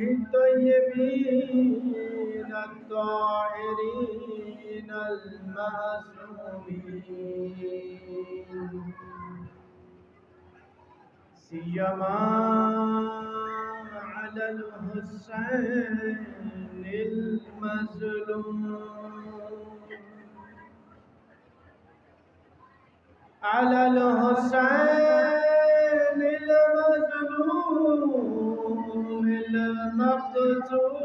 الطيبين الطاهرين المعصومين سيما على الحسين المظلوم على الحسين المظلوم المقتول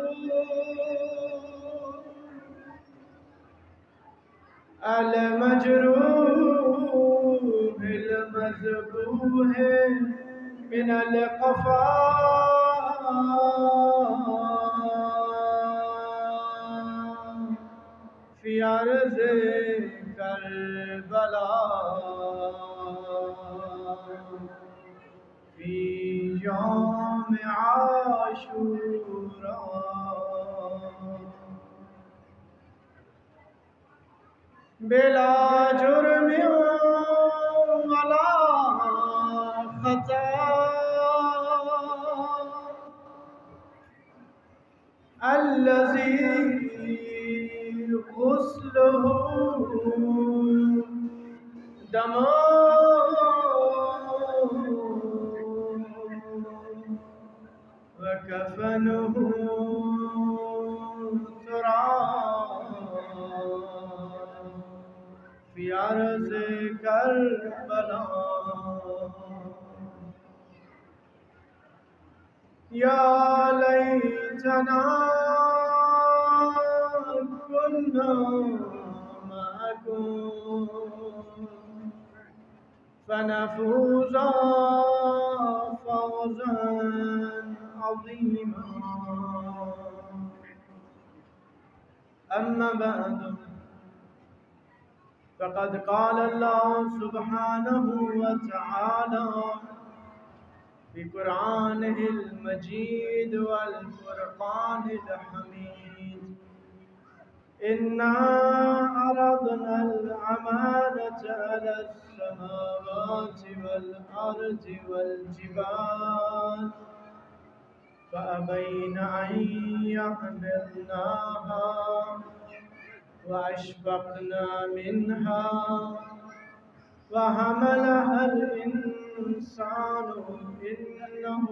المجروح المذبوح من القفا في أرض كربلاء في يوم عاشوراء بلا جرم ولا خطا الذي غسله دم وكفنه تراب في أرض كربلاء يا ليتنا كنا معكم فنفوز فوزا عظيما أما بعد فقد قال الله سبحانه وتعالى في قرآنه المجيد والفرقان الحميد إنا عرضنا الأمانة على السماوات والأرض والجبال فأبين أن يحملناها وأشفقنا منها وحملها الإنسان إنه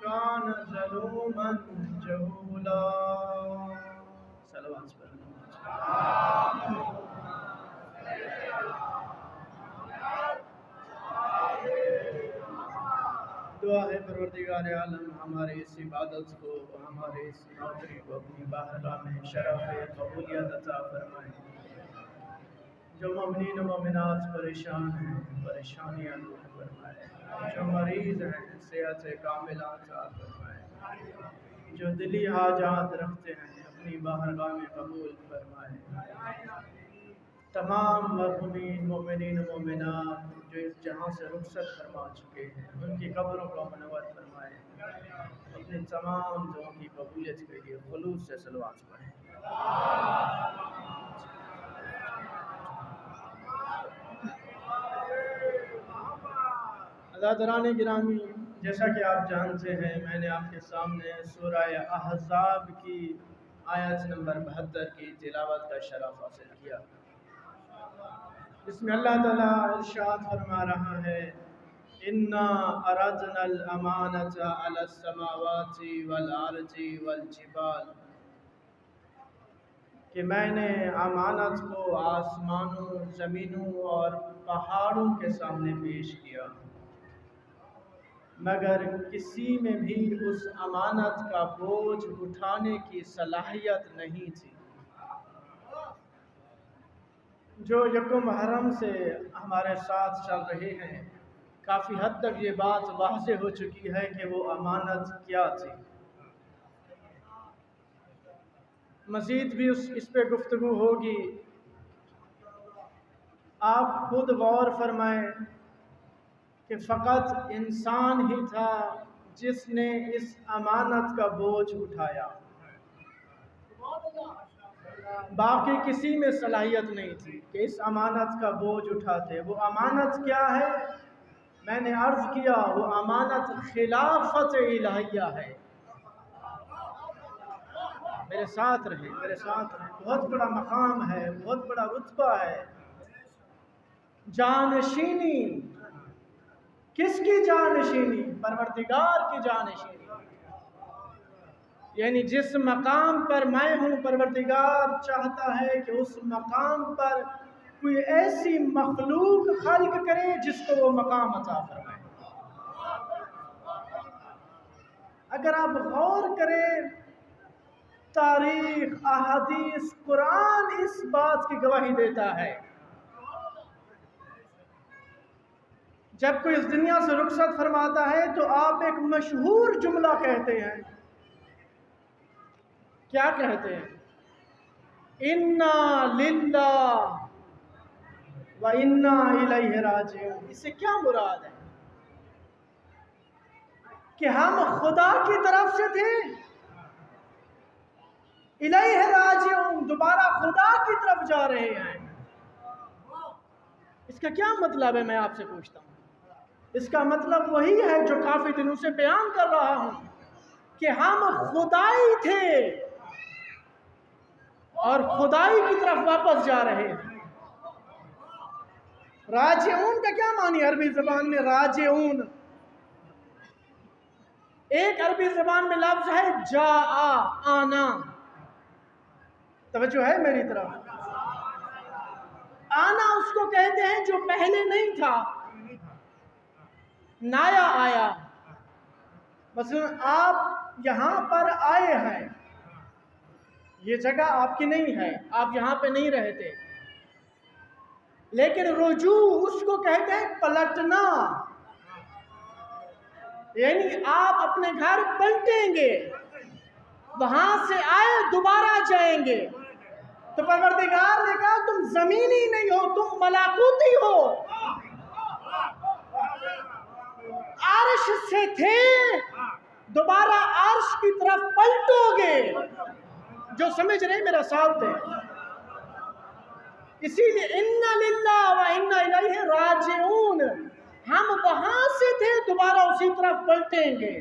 كان ظلوما جهولا صلوات دعا ہے پروردگار عالم ہمارے اس عبادت کو ہمارے اس نوکری کو اپنی بارگاہ میں شرف قبولیت عطا فرمائے جو مومنین و مومنات پریشان ہیں پریشانیاں دور فرمائے جو مریض ہیں صحت کاملہ عطا فرمائے جو دلی حاجات رکھتے ہیں اپنی بارگاہ میں قبول فرمائے تمام مرحومین مومنین و مومنات جو اس جہاں سے رخصت فرما چکے ہیں ان کی قبروں کو منور فرمائے اپنے تمام دعاؤں کی قبولیت کے لیے خلوص سے صلوات پڑھیں عزیزان گرامی جیسا کہ آپ جانتے ہیں میں نے آپ کے سامنے سورہ احزاب کی آیت نمبر 72 کی تلاوت کا شرف حاصل کیا جس میں اللہ تعالیٰ ارشاد فرما رہا ہے اِنَّا عَرَضْنَا الْأَمَانَةَ عَلَى السَّمَاوَاتِ وَالْأَرْضِ وَالْجِبَالِ کہ میں نے امانت کو آسمانوں زمینوں اور پہاڑوں کے سامنے پیش کیا مگر کسی میں بھی اس امانت کا بوجھ اٹھانے کی صلاحیت نہیں تھی جو یکم محرم سے ہمارے ساتھ چل رہے ہیں کافی حد تک یہ بات واضح ہو چکی ہے کہ وہ امانت کیا تھی مزید بھی اس پہ گفتگو ہوگی آپ خود غور فرمائیں کہ فقط انسان ہی تھا جس نے اس امانت کا بوجھ اٹھایا باقی کسی میں صلاحیت نہیں تھی کہ اس امانت کا بوجھ اٹھاتے وہ امانت کیا ہے میں نے عرض کیا وہ امانت خلافت الہیہ ہے میرے ساتھ رہے، میرے ساتھ رہے. بہت بڑا مقام ہے، بہت بڑا رتبہ ہے. جانشینی، کس کی جانشینی؟ پروردگار کی جانشینی. یعنی جس مقام پر میں ہوں، پروردگار چاہتا ہے کہ اس مقام پر کوئی ایسی مخلوق خلق کرے جس کو وہ مقام عطا فرمائے. اگر آپ غور کریں، تاریخ، احادیث، قرآن اس بات کی گواہی دیتا ہے. جب کوئی اس دنیا سے رخصت فرماتا ہے تو آپ ایک مشہور جملہ کہتے ہیں. کیا کہتے ہیں؟ انا للہ و انا الیہ راجعون. اس سے کیا مراد ہے؟ کہ ہم خدا کی طرف سے تھے، الیہ راجعون، دوبارہ خدا کی طرف جا رہے ہیں. اس کا کیا مطلب ہے؟ میں آپ سے پوچھتا ہوں. اس کا مطلب وہی ہے جو کافی دنوں سے بیان کر رہا ہوں کہ ہم خدائی تھے اور خدائی کی طرف واپس جا رہے ہیں. راجعون کا کیا معنی عربی زبان میں؟ راجعون ایک عربی زبان میں لفظ ہے جاء، آنا. توجہ ہے میری طرف؟ آنا اس کو کہتے ہیں جو پہلے نہیں تھا، نایا آیا. مثلا آپ یہاں پر آئے ہیں، یہ جگہ آپ کی نہیں ہے، آپ یہاں پہ نہیں رہتے. لیکن رجوع اس کو کہتے ہیں پلٹنا. یعنی آپ اپنے گھر پلٹیں گے، وہاں سے آئے دوبارہ جائیں گے. تو پروردگار نے کہا تم زمینی نہیں ہو، تم ملاکوتی ہو. عرش سے تھے، دوبارہ عرش کی طرف پلٹو گے. جو سمجھ رہے میرا ساتھ دیں. اسی لیے انا للہ و انا الیہ راجعون، ہم وہاں سے تھے، دوبارہ اسی طرف پلٹیں گے.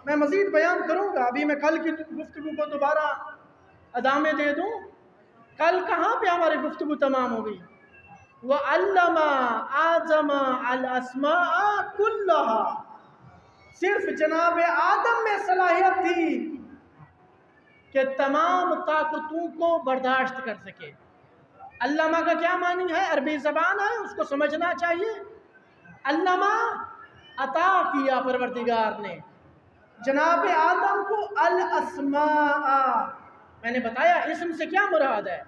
میں مزید بیان کروں گا. ابھی میں کل کی گفتگو کو دوبارہ ادامے دے دوں. کل کہاں پہ ہماری گفتگو تمام ہو گئی؟ وَعَلَّمَ آدَمَ الْأَسْمَاءَ كُلَّهَا. صرف جناب آدم میں صلاحیت تھی کہ تمام طاقتوں کو برداشت کر سکے. علامہ کا کیا معنی ہے؟ عربی زبان ہے، اس کو سمجھنا چاہیے. علامہ عطا کیا پروردگار نے جناب آدم کو الاسماء. میں نے بتایا اسم سے کیا مراد ہے،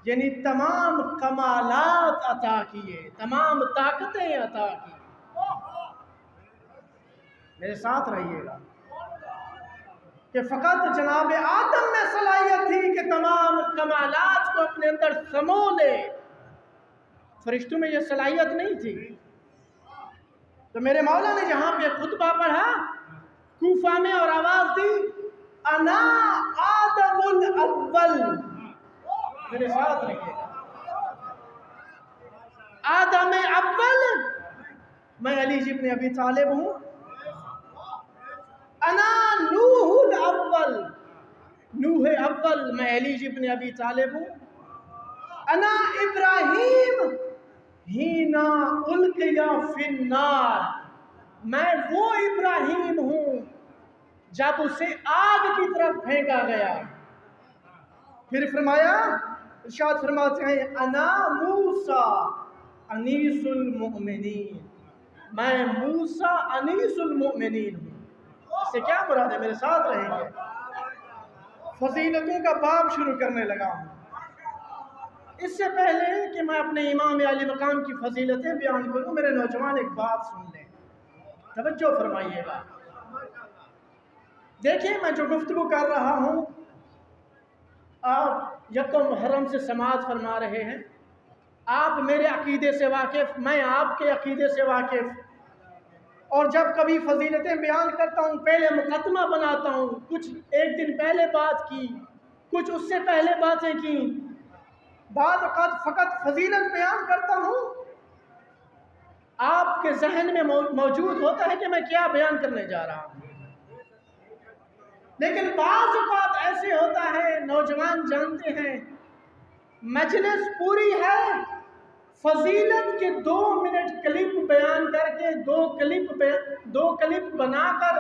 یعنی تمام کمالات عطا کیے، تمام طاقتیں عطا کی. میرے ساتھ رہیے گا کہ فقط جناب آدم میں صلاحیت تھی کہ تمام کمالات کو اپنے اندر سمو لے. فرشتوں میں یہ صلاحیت نہیں تھی. تو میرے مولا نے جہاں پہ خطبہ پڑھا کوفہ میں اور آواز دی انا آدم الاول. میرے ساتھ رہیے گا. آدم اول میں علی ابن ابی طالب ہوں. انا نوح الاول، نوح اول میں علی ابن ابی طالب ہوں. انا ابراہیم ہینا القیا فی النار، میں وہ ابراہیم ہوں جب اسے آگ کی طرف پھینکا گیا. پھر فرمایا، ارشاد فرماتے ہیں انا موسیٰ انیس المؤمنین، میں موسیٰ انیس المؤمنین ہوں. اس سے کیا مراد ہے؟ میرے ساتھ رہیں گے. فضیلتوں کا باب شروع کرنے لگا ہوں. اس سے پہلے کہ میں اپنے امام علی مقام کی فضیلتیں بیان کروں، میرے نوجوان ایک بات سن لیں، توجہ فرمائیے گا. دیکھیں میں جو گفتگو کر رہا ہوں، آپ یکم محرم سے سماعت فرما رہے ہیں. آپ میرے عقیدے سے واقف، میں آپ کے عقیدے سے واقف. اور جب کبھی فضیلتیں بیان کرتا ہوں پہلے مقدمہ بناتا ہوں. کچھ ایک دن پہلے بات کی، کچھ اس سے پہلے باتیں کی. بعض اوقات فقط فضیلت بیان کرتا ہوں، آپ کے ذہن میں موجود ہوتا ہے کہ میں کیا بیان کرنے جا رہا ہوں. لیکن بعض اوقات ایسے ہوتا ہے نوجوان جانتے ہیں مجلس پوری ہے، فضیلت کے 2 منٹ کلپ بیان کر کے دو کلپ بنا کر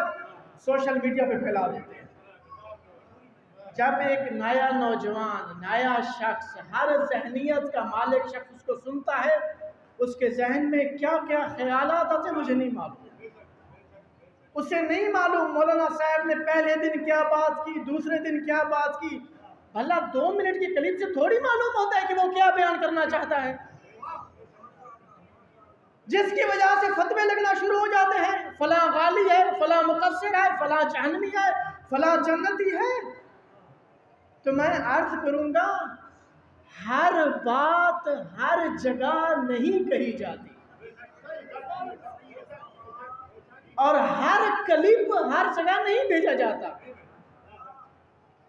سوشل میڈیا پہ پھیلا دیتے ہیں۔ جب ایک نیا نوجوان، نیا شخص، ہر ذہنیت کا مالک شخص اس کو سنتا ہے، اس کے ذہن میں کیا کیا خیالات آتے مجھے نہیں معلوم۔ اسے نہیں معلوم مولانا صاحب نے پہلے دن کیا بات کی، دوسرے دن کیا بات کی۔ بھلا 2 منٹ کی کلپ سے تھوڑی معلوم ہوتا ہے کہ وہ کیا بیان کرنا چاہتا ہے، جس کی وجہ سے فتوے لگنا شروع ہو جاتے ہیں، فلاں غالی ہے، فلاں مقصر ہے، فلاں جہنمی ہے، فلاں جنتی ہے۔ تو میں عرض کروں گا ہر بات ہر جگہ نہیں کہی جاتی، اور ہر کلپ ہر جگہ نہیں بھیجا جاتا۔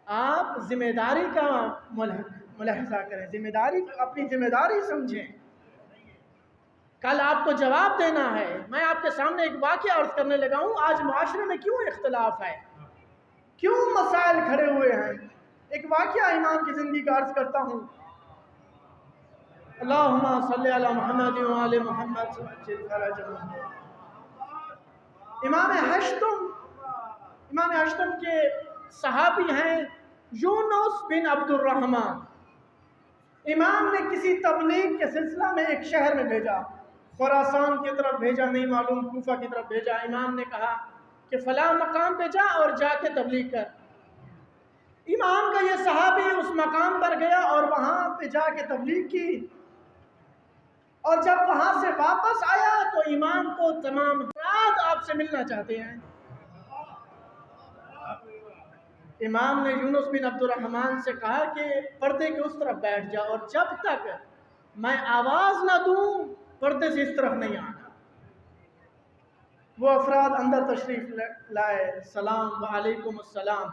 آپ ذمہ داری کا ملاحظہ کریں، اپنی ذمہ داری سمجھیں۔ کل آپ کو جواب دینا ہے۔ میں آپ کے سامنے ایک واقعہ عرض کرنے لگا ہوں، آج معاشرے میں کیوں اختلاف ہے، کیوں مسائل کھڑے ہوئے ہیں۔ ایک واقعہ امام کی زندگی کا عرض کرتا ہوں۔ اللہم صلی علی محمد وآل محمد وعجل فرجهم۔ امام ہشتم کے صحابی ہیں یونس بن عبد الرحمن۔ امام نے کسی تبلیغ کے سلسلہ میں ایک شہر میں بھیجا، خراسان کی طرف بھیجا، نہیں معلوم کوفہ کی طرف بھیجا۔ امام نے کہا کہ فلاں مقام پہ جا اور جا کے تبلیغ کر۔ امام کا یہ صحابی اس مقام پر گیا اور وہاں پہ جا کے تبلیغ کی، اور جب وہاں سے واپس آیا تو امام کو تمام افراد آپ سے ملنا چاہتے ہیں۔ امام نے یونس بن عبد الرحمن سے کہا کہ پردے کے اس طرف بیٹھ جا، اور جب تک میں آواز نہ دوں پردے سے اس طرف نہیں آنا۔ وہ افراد اندر تشریف لائے، سلام وعلیکم السلام۔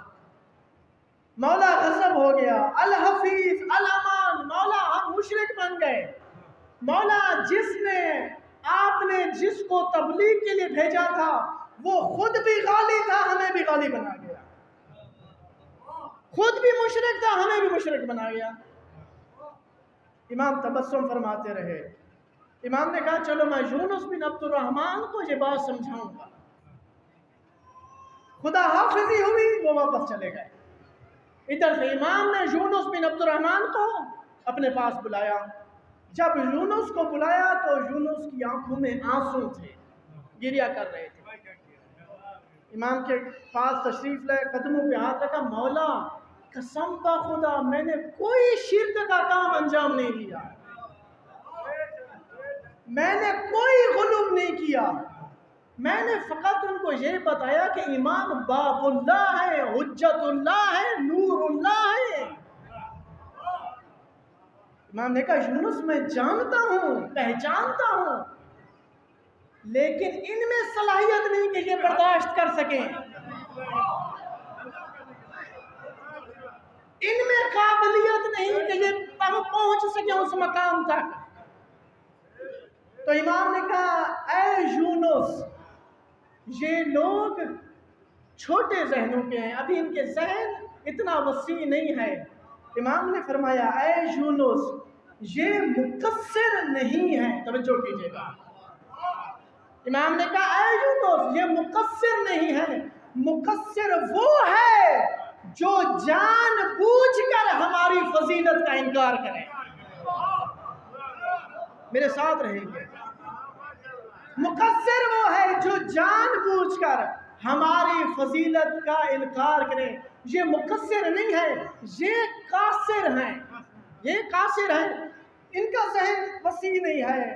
مولا غضب ہو گیا، الحفیظ الامان، مولا ہم مشرک بن گئے۔ مولا آپ نے جس کو تبلیغ کے لیے بھیجا تھا وہ خود بھی غالی تھا، ہمیں بھی غالی بنا گیا، خود بھی مشرک تھا، ہمیں بھی مشرک بنا گیا۔ امام تبسم فرماتے رہے۔ امام نے کہا چلو میں یونس بن عبد الرحمن کو یہ بات سمجھاؤں گا۔ خدا حافظی ہوئی، وہ واپس چلے گئے۔ ادھر سے امام نے یونس بن عبد الرحمن کو اپنے پاس بلایا۔ جب یونس کو بلایا تو یونس کی آنکھوں میں آنسو تھے، گریہ کر رہے تھے۔ امام کے پاس تشریف لائے، قدموں پہ ہاتھ رکھا، مولا قسم با خدا میں نے کوئی شرک کا کام انجام نہیں دیا، میں نے کوئی غلو نہیں کیا، میں نے فقط ان کو یہ بتایا کہ امام باب اللہ ہے، حجت اللہ ہے، نور اللہ ہے۔ امام نے کہا یونس میں جانتا ہوں، پہچانتا ہوں، لیکن ان میں صلاحیت نہیں کہ یہ برداشت کر سکیں، ان میں قابلیت نہیں کہ یہ پہنچ سکیں اس مقام تک۔ تو امام نے کہا اے یونس، یہ لوگ چھوٹے ذہنوں کے ہیں، ابھی ان کے ذہن اتنا وسیع نہیں ہے۔ امام نے فرمایا اے یونس یہ مقصر نہیں ہے، توجہ کیجئے گا۔ امام نے کہا اے یونس یہ مقصر نہیں ہے، مقصر وہ ہے جو جان بوجھ کر ہماری فضیلت کا انکار کرے۔ میرے ساتھ رہیں گے، مقصر وہ ہے جو جان بوجھ کر ہماری فضیلت کا انکار کریں۔ یہ مقصر نہیں ہے، یہ قاصر ہیں، یہ قاصر ہیں، ان کا ذہن وسیع نہیں ہے،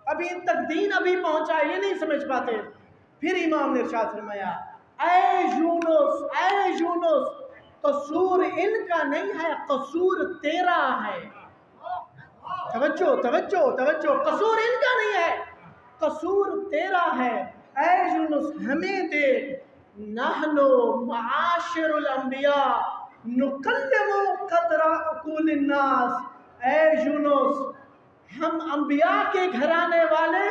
ابھی ان تک دین ابھی پہنچا یہ نہیں سمجھ پاتے۔ پھر امام نے ارشاد فرمایا اے یونس قصور ان کا نہیں ہے، قصور تیرا ہے۔ توجہ، قصور ان کا نہیں ہے، قصور تیرا ہے۔ اے یونس ہمیں دیکھ، نحنو معاشر الانبیاء نکلم قدر عقول الناس۔ اے یونس ہم انبیاء کے گھرانے والے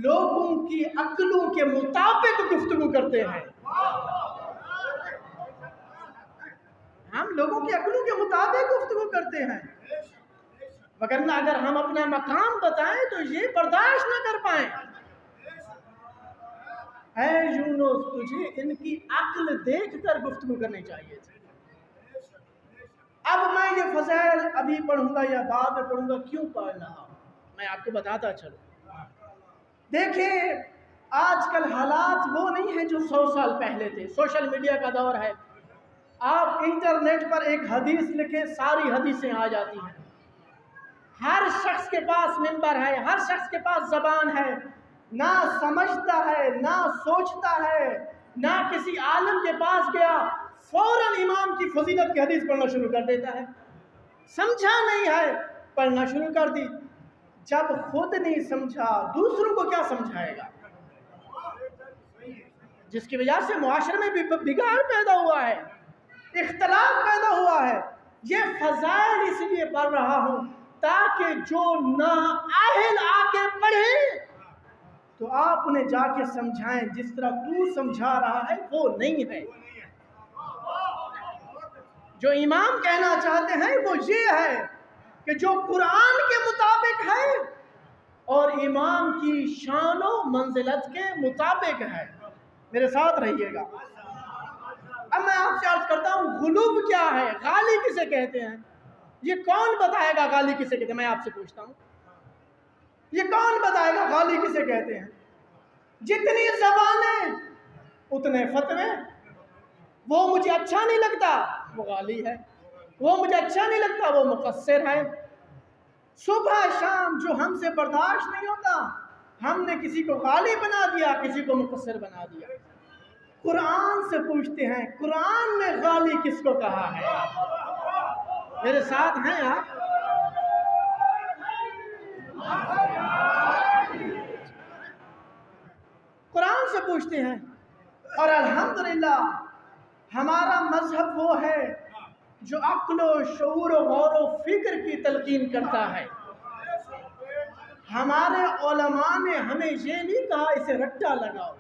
لوگوں کی عقلوں کے مطابق گفتگو کرتے ہیں۔ ہم لوگوں کی عقلوں کے مطابق گفتگو کرتے ہیں، وگرنہ اگر ہم اپنا مقام بتائیں تو یہ برداشت نہ کر پائیں۔ اے یونس، تجھے ان کی عقل دیکھ کر گفتگو کرنی چاہیے تھی۔ اب میں یہ فضائل ابھی پڑھوں گا یا بعد میں پڑھوں گا، کیوں پڑھ رہا ہوں میں آپ کو بتاتا چلوں۔ دیکھیں آج کل حالات وہ نہیں ہیں جو 100 سال پہلے تھے۔ سوشل میڈیا کا دور ہے، آپ انٹرنیٹ پر ایک حدیث لکھیں، ساری حدیثیں آ جاتی ہیں۔ ہر شخص کے پاس منبر ہے، ہر شخص کے پاس زبان ہے، نہ سمجھتا ہے نہ سوچتا ہے، نہ کسی عالم کے پاس گیا فوراً امام کی فضیلت کی حدیث پڑھنا شروع کر دیتا ہے۔ سمجھا نہیں ہے، پڑھنا شروع کر دی۔ جب خود نہیں سمجھا دوسروں کو کیا سمجھائے گا؟ جس کی وجہ سے معاشرے میں بھی بگاڑ پیدا ہوا ہے، اختلاف پیدا ہوا ہے۔ یہ فضائل اس لیے پڑھ رہا ہوں تاکہ جو نااہل آ کے پڑھے تو آپ انہیں جا کے سمجھائیں، جس طرح تو سمجھا رہا ہے وہ نہیں ہے۔ جو امام کہنا چاہتے ہیں وہ یہ ہے کہ جو قرآن کے مطابق ہے اور امام کی شان و منزلت کے مطابق ہے۔ میرے ساتھ رہیے گا۔ اب میں آپ سے عرض کرتا ہوں غلو کیا ہے، غالی کسے کہتے ہیں؟ یہ کون بتائے گا غالی کسے کہتے ہیں؟ میں آپ سے پوچھتا ہوں، یہ کون بتائے گا غالی کسے کہتے ہیں؟ جتنی زبانیں اتنے فتوے۔ وہ مجھے اچھا نہیں لگتا وہ غالی ہے، وہ مجھے اچھا نہیں لگتا وہ مقصر ہے۔ صبح شام جو ہم سے برداشت نہیں ہوتا ہم نے کسی کو غالی بنا دیا، کسی کو مقصر بنا دیا۔ قرآن سے پوچھتے ہیں قرآن نے غالی کس کو کہا ہے؟ میرے ساتھ ہیں آپ؟ قرآن سے پوچھتے ہیں، اور الحمدللہ ہمارا مذہب وہ ہے جو عقل و شعور و غور و فکر کی تلقین کرتا ہے۔ ہمارے علماء نے ہمیں یہ نہیں کہا اسے رٹا لگاؤ،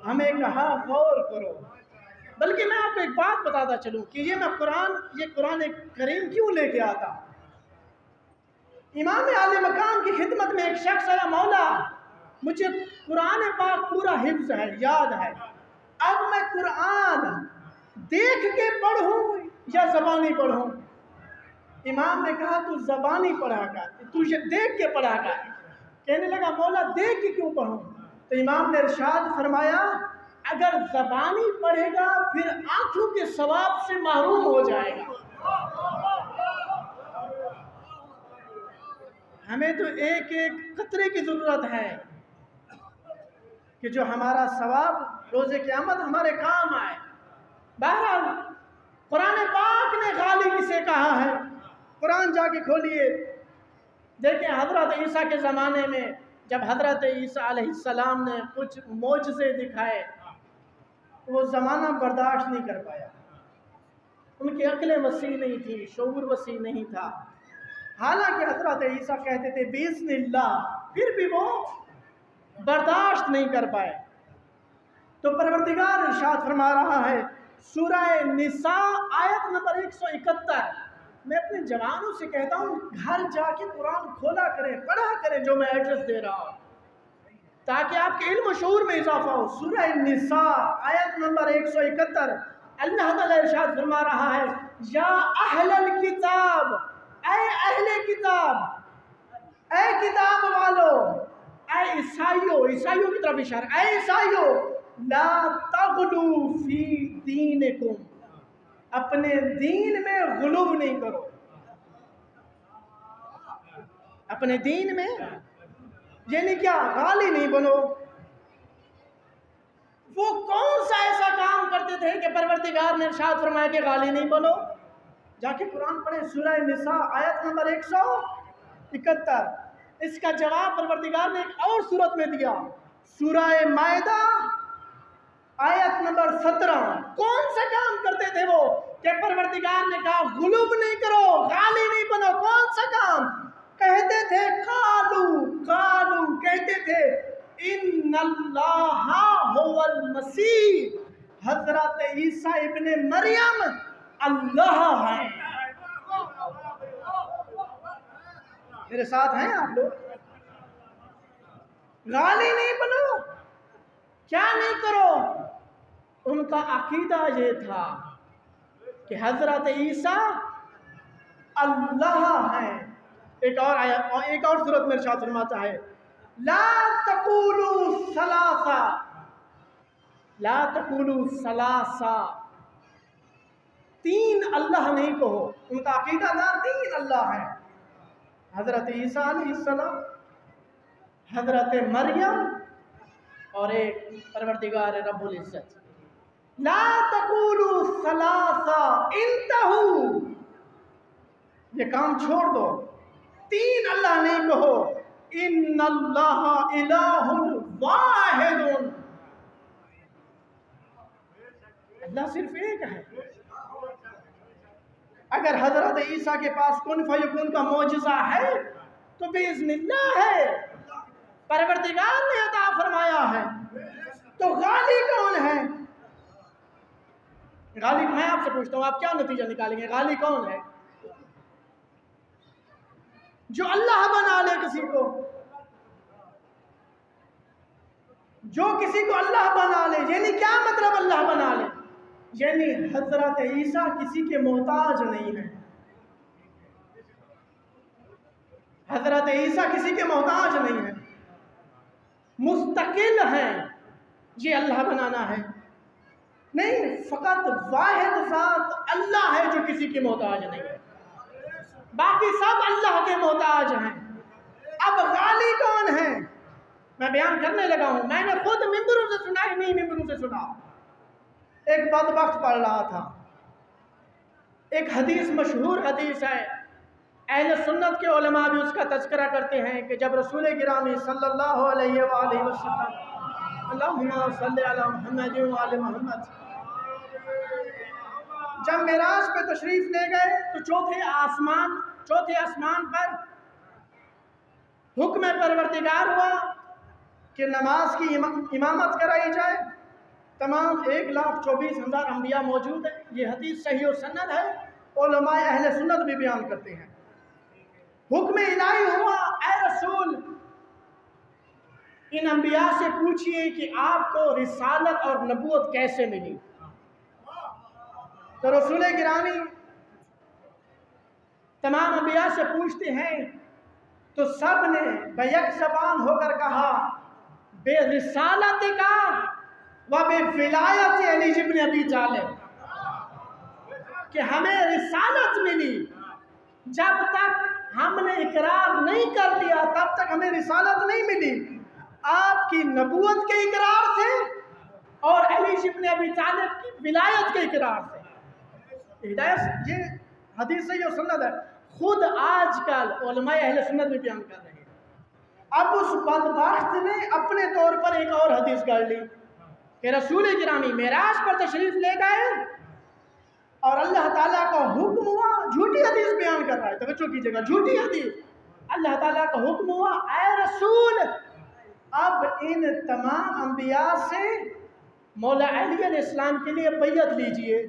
ہمیں کہا غور کرو۔ بلکہ میں آپ کو ایک بات بتاتا چلوں کہ یہ قرآن کریم کیوں لے کے آتا۔ امام عالی مقام کی خدمت میں ایک شخص آیا، مولا مجھے قرآن پاک پورا حفظ ہے، یاد ہے، اب میں قرآن دیکھ کے پڑھوں یا زبانی پڑھوں؟ امام نے کہا تو زبانی پڑھا کر، تجھے دیکھ کے پڑھا کر۔ کہنے لگا مولا دیکھ کے کیوں پڑھوں؟ تو امام نے ارشاد فرمایا اگر زبانی پڑھے گا پھر آنکھوں کے ثواب سے محروم ہو جائے گا۔ ہمیں تو ایک ایک قطرے کی ضرورت ہے کہ جو ہمارا ثواب روز قیامت ہمارے کام آئے۔ بہرحال قرآن پاک نے غالی کسے کہا ہے؟ قرآن جا کے کھولیے دیکھیں، حضرت عیسیٰ کے زمانے میں جب حضرت عیسیٰ علیہ السلام نے کچھ معجزے دکھائے وہ زمانہ برداشت نہیں کر پایا۔ ان کی عقلیں وسیع نہیں تھی، شعور وسیع نہیں تھا، حالانکہ حضرت عیسیٰ کہتے تھے بِإِذْنِ اللَّهِ، پھر بھی وہ برداشت نہیں کر پائے۔ تو پروردگار ارشاد فرما رہا ہے سورہ نساء آیت نمبر 171، میں اپنے جوانوں سے کہتا ہوں گھر جا کے قرآن کھولا کریں، پڑھا کریں جو میں ایڈریس دے رہا ہوں، تاکہ آپ کے علم و شعور میں اضافہ ہو۔ سورہ نساء آیت نمبر 171 اللہ تعالیٰ ارشاد فرما رہا ہے یا اہل الکتاب، اے اہل کتاب، اے کتاب والو، اے عیسائیوں کی طرف اشارہ، اے عیسائیوں لا تغلو فی دینکم، اپنے دین میں غلو نہیں کرو۔ اپنے دین میں یعنی کیا؟ غالی نہیں بنو۔ وہ کون سا ایسا کام کرتے تھے کہ پروردگار نے ارشاد فرمایا کہ غالی نہیں بنو؟ جا کے قرآن پڑھیں سورہ نساء آیت نمبر 171۔ اس کا جواب پروردگار نے ایک اور صورت میں دیا، سورہ مائدہ آیت نمبر 17۔ کون سا کام کرتے تھے وہ کہ پروردگار نے کہا غلوب نہیں کرو، غالی نہیں بنو؟ کون سا کام؟ کہتے تھے کہتے تھے ان اللہ هو المسیح، حضرت عیسیٰ ابن مریم اللہ ہیں۔ میرے ساتھ ہیں آپ لوگ؟ غالی نہیں بنو، کیا نہیں کرو۔ ان کا عقیدہ یہ تھا کہ حضرت عیسیٰ اللہ ہیں۔ ایک اور آیت، ایک اور سورت میں ارشاد فرماتا ہے لا تقولوا ثلاثہ، لا تقولوا ثلاثہ، تین اللہ نہیں کہو۔ ان کا عقیدہ تھا تین اللہ ہیں، حضرت عیسیٰ علیہ السلام، حضرت مریم اور ایک پروردگار رب العزت۔ لا تقولوا ثلاثہ انتہوا، یہ کام چھوڑ دو، تین اللہ نہیں کہو۔ ان اللہ الہ واحد، اللہ صرف ایک ہے۔ اگر حضرت عیسیٰ کے پاس کن فیکون کا معجزہ ہے تو باذن اللہ ہے، پروردگار نے عطا فرمایا ہے، تو غالی کون ہے؟ غالی میں آپ سے پوچھتا ہوں، آپ کیا نتیجہ نکالیں گے؟ غالی کون ہے؟ جو اللہ بنا لے کسی کو، جو کسی کو اللہ بنا لے، یعنی کیا مطلب اللہ بنا لے؟ یعنی حضرت عیسیٰ کسی کے محتاج نہیں ہے، حضرت عیسیٰ کسی کے محتاج نہیں ہے، مستقل ہیں۔ یہ اللہ بنانا ہے نہیں، فقط واحد ذات اللہ ہے جو کسی کے محتاج نہیں ہے، باقی سب اللہ کے محتاج ہیں۔ اب غالی کون ہے؟ میں بیان کرنے لگا ہوں، میں نے خود ممبروں سے سنا ہی نہیں، ممبروں سے سنا۔ ایک بدبخت پڑھ رہا تھا، ایک حدیث مشہور حدیث ہے، اہل سنت کے علماء بھی اس کا تذکرہ کرتے ہیں کہ جب رسول گرامی صلی اللہ علیہ وآلہ وسلم، اللہم صلی علی محمد وآل محمد، جب معراج پہ تشریف لے گئے تو چوتھے آسمان پر حکم پروردگار ہوا کہ نماز کی امامت کرائی جائے۔ تمام 1,24,000 انبیاء موجود ہیں، یہ حدیث صحیح و سند ہے، علماء اہل سنت بھی بیان کرتے ہیں۔ حکم الہی ہوا، اے رسول ان انبیاء سے پوچھئے کہ آپ کو رسالت اور نبوت کیسے ملی؟ تو رسول گرامی تمام انبیاء سے پوچھتے ہیں تو سب نے بیک زبان ہو کر کہا بے رسالت کا و بے ولایت علی ابن ابی طالب، کہ ہمیں رسالت ملی، جب تک ہم نے اقرار نہیں کر لیا تب تک ہمیں رسالت نہیں ملی، آپ کی نبوت کے اقرار سے اور علی ابن ابی طالب کی ولایت کے اقرار سے۔ ہدایت، یہ حدیث صحیح و سند ہے، خود آج کل علماء اہل سنت میں بیان کر رہے ہیں۔ اب اس بدبخت نے اپنے طور پر ایک اور حدیث گاڑ لی کہ رسول گرامی معراج پر تشریف لے گئے اور اللہ تعالیٰ کا حکم ہوا، جھوٹی حدیث بیان کر رہا ہے، توجہ کیجئے گا، جھوٹی حدیث، اللہ تعالیٰ کا حکم ہوا اے رسول اب ان تمام انبیاء سے مولا علی علیہ السلام کے لیے بیعت لیجئے۔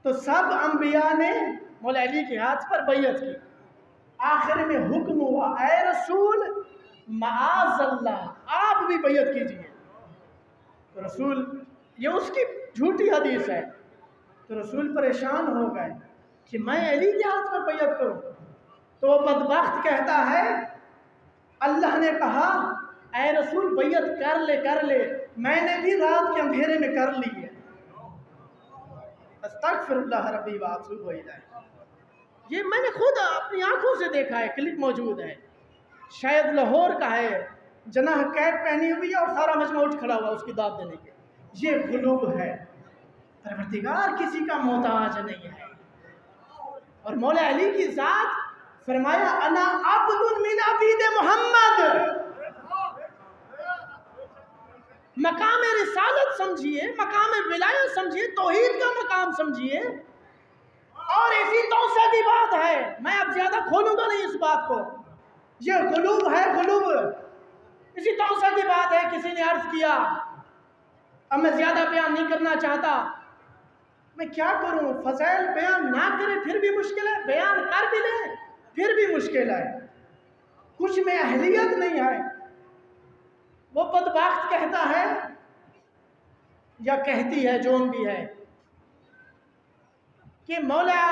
تو سب انبیاء نے مولا علی کے ہاتھ پر بیعت کی۔ آخر میں حکم ہوا اے رسول معاذ اللہ آپ بھی بیعت کیجئے۔ تو رسول، یہ اس کی جھوٹی حدیث ہے، تو رسول پریشان ہو گئے کہ میں علی کے ہاتھ پر بیعت کروں۔ تو وہ بدبخت کہتا ہے اللہ نے کہا اے رسول بیعت کر لے، میں نے بھی رات کے اندھیرے میں کر لی ہے۔ استغفر اللہ ربی واتوب الیہ، یہ میں نے خود اپنی آنکھوں سے دیکھا ہے، کلپ موجود ہے، شاید لاہور کا ہے، جناح کیپ پہنی ہوئی ہے اور سارا مجمع اٹھ کھڑا ہوا اس کی داد دینے کے۔ یہ غلو ہے، پروردگار کسی کا محتاج نہیں ہے۔ اور مولا علی کی ذات فرمایا انا عبد من عبید محمد، مقام رسالت سمجھیے، مقام ولایت سمجھیے، توحید کا مقام سمجھیے۔ اور اسی توسع کی بات ہے، میں اب زیادہ کھولوں گا نہیں اس بات کو، یہ غلو ہے، غلو اسی توسع کی بات ہے۔ کسی نے عرض کیا اب میں زیادہ بیان نہیں کرنا چاہتا، میں کیا کروں؟ فضائل بیان نہ کرے پھر بھی مشکل ہے، بیان کر بھی لیں پھر بھی مشکل ہے، کچھ میں اہلیت نہیں ہے۔ وہ بدبخت کہتا ہے یا کہتی ہے جو بھی ہے کہ مولا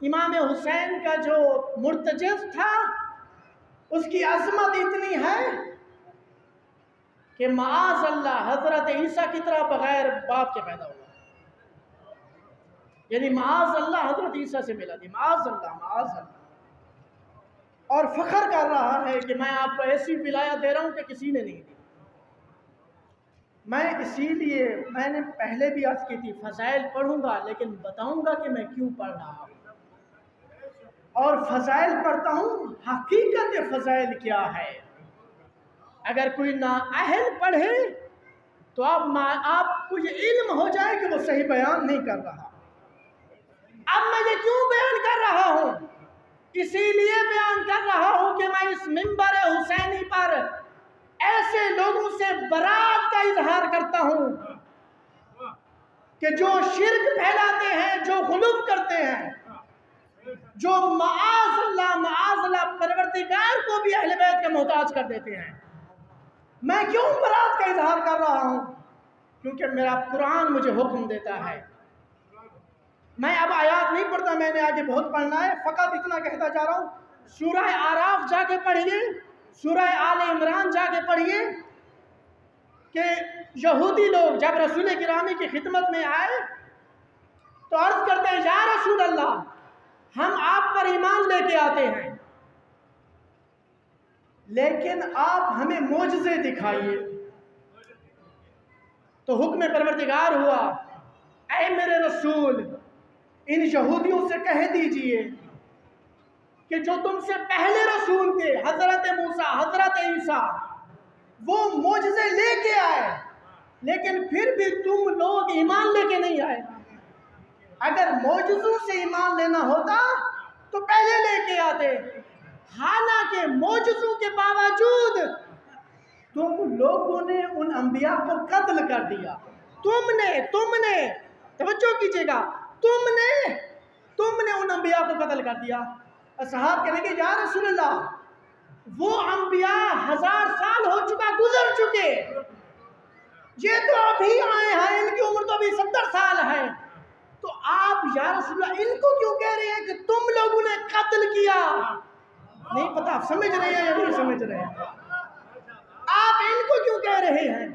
امام حسین کا جو مرتجز تھا اس کی عظمت اتنی ہے کہ معاذ اللہ حضرت عیسیٰ کی طرح بغیر باپ کے پیدا ہوا، یعنی معاذ اللہ حضرت عیسیٰ سے ملا دی، معاذ اللہ معاذ اللہ، اور فخر کر رہا ہے کہ میں آپ کو ایسی ولایت دے رہا ہوں کہ کسی نے نہیں دی۔ میں اسی لیے میں نے پہلے بھی عرض کی تھی فضائل پڑھوں گا لیکن بتاؤں گا کہ میں کیوں پڑھ رہا ہوں، اور فضائل پڑھتا ہوں حقیقت فضائل کیا ہے۔ اگر کوئی نااہل پڑھے تو آپ کو یہ علم ہو جائے کہ وہ صحیح بیان نہیں کر رہا۔ اب میں یہ کیوں بیان کر رہا ہوں؟ اسی لیے بیان کر رہا ہوں کہ میں اس منبر حسینی پر ایسے لوگوں سے برات کا اظہار کرتا ہوں کہ جو شرک پھیلاتے ہیں، جو غلو کرتے ہیں، جو معاذ اللہ پروردگار کو بھی اہل بیت کا محتاج کر دیتے ہیں۔ میں کیوں برات کا اظہار کر رہا ہوں؟ کیونکہ میرا قرآن مجھے حکم دیتا ہے۔ میں اب آیات نہیں پڑھتا، میں نے آگے بہت پڑھنا ہے، فقط اتنا کہتا جا رہا ہوں، سورہ آراف جا کے پڑھیے، سورہ آل عمران جا کے پڑھیے کہ یہودی لوگ جب رسول گرامی کی خدمت میں آئے تو عرض کرتے ہیں یا رسول اللہ ہم آپ پر ایمان لے کے آتے ہیں لیکن آپ ہمیں معجزے دکھائیے۔ تو حکم پروردگار ہوا اے میرے رسول ان یہودیوں سے کہہ دیجئے کہ جو تم سے پہلے رسول تھے، حضرت موسیٰ، حضرت عیسیٰ، وہ معجزے لے کے آئے لیکن پھر بھی تم لوگ ایمان لے کے نہیں آئے۔ اگر معجزوں سے ایمان لینا ہوتا تو پہلے لے کے آتے، حالانکہ معجزوں کے باوجود تم لوگوں نے ان انبیاء کو قتل کر دیا۔ تم نے توجہ کیجئے گا، تم نے ان انبیاء کو قتل کر دیا۔ صحابہ کہنے کہ یا رسول اللہ وہ انبیاء 1000 سال ہو چکا، گزر چکے، یہ تو ابھی آئے ہیں، ان کی عمر تو ابھی 70 سال ہے، تو آپ یا رسول اللہ ان کو کیوں کہہ رہے ہیں کہ تم لوگوں نے قتل کیا؟ نہیں پتا آپ سمجھ رہے ہیں یا نہیں سمجھ رہے ہیں؟ آپ ان کو کیوں کہہ رہے ہیں؟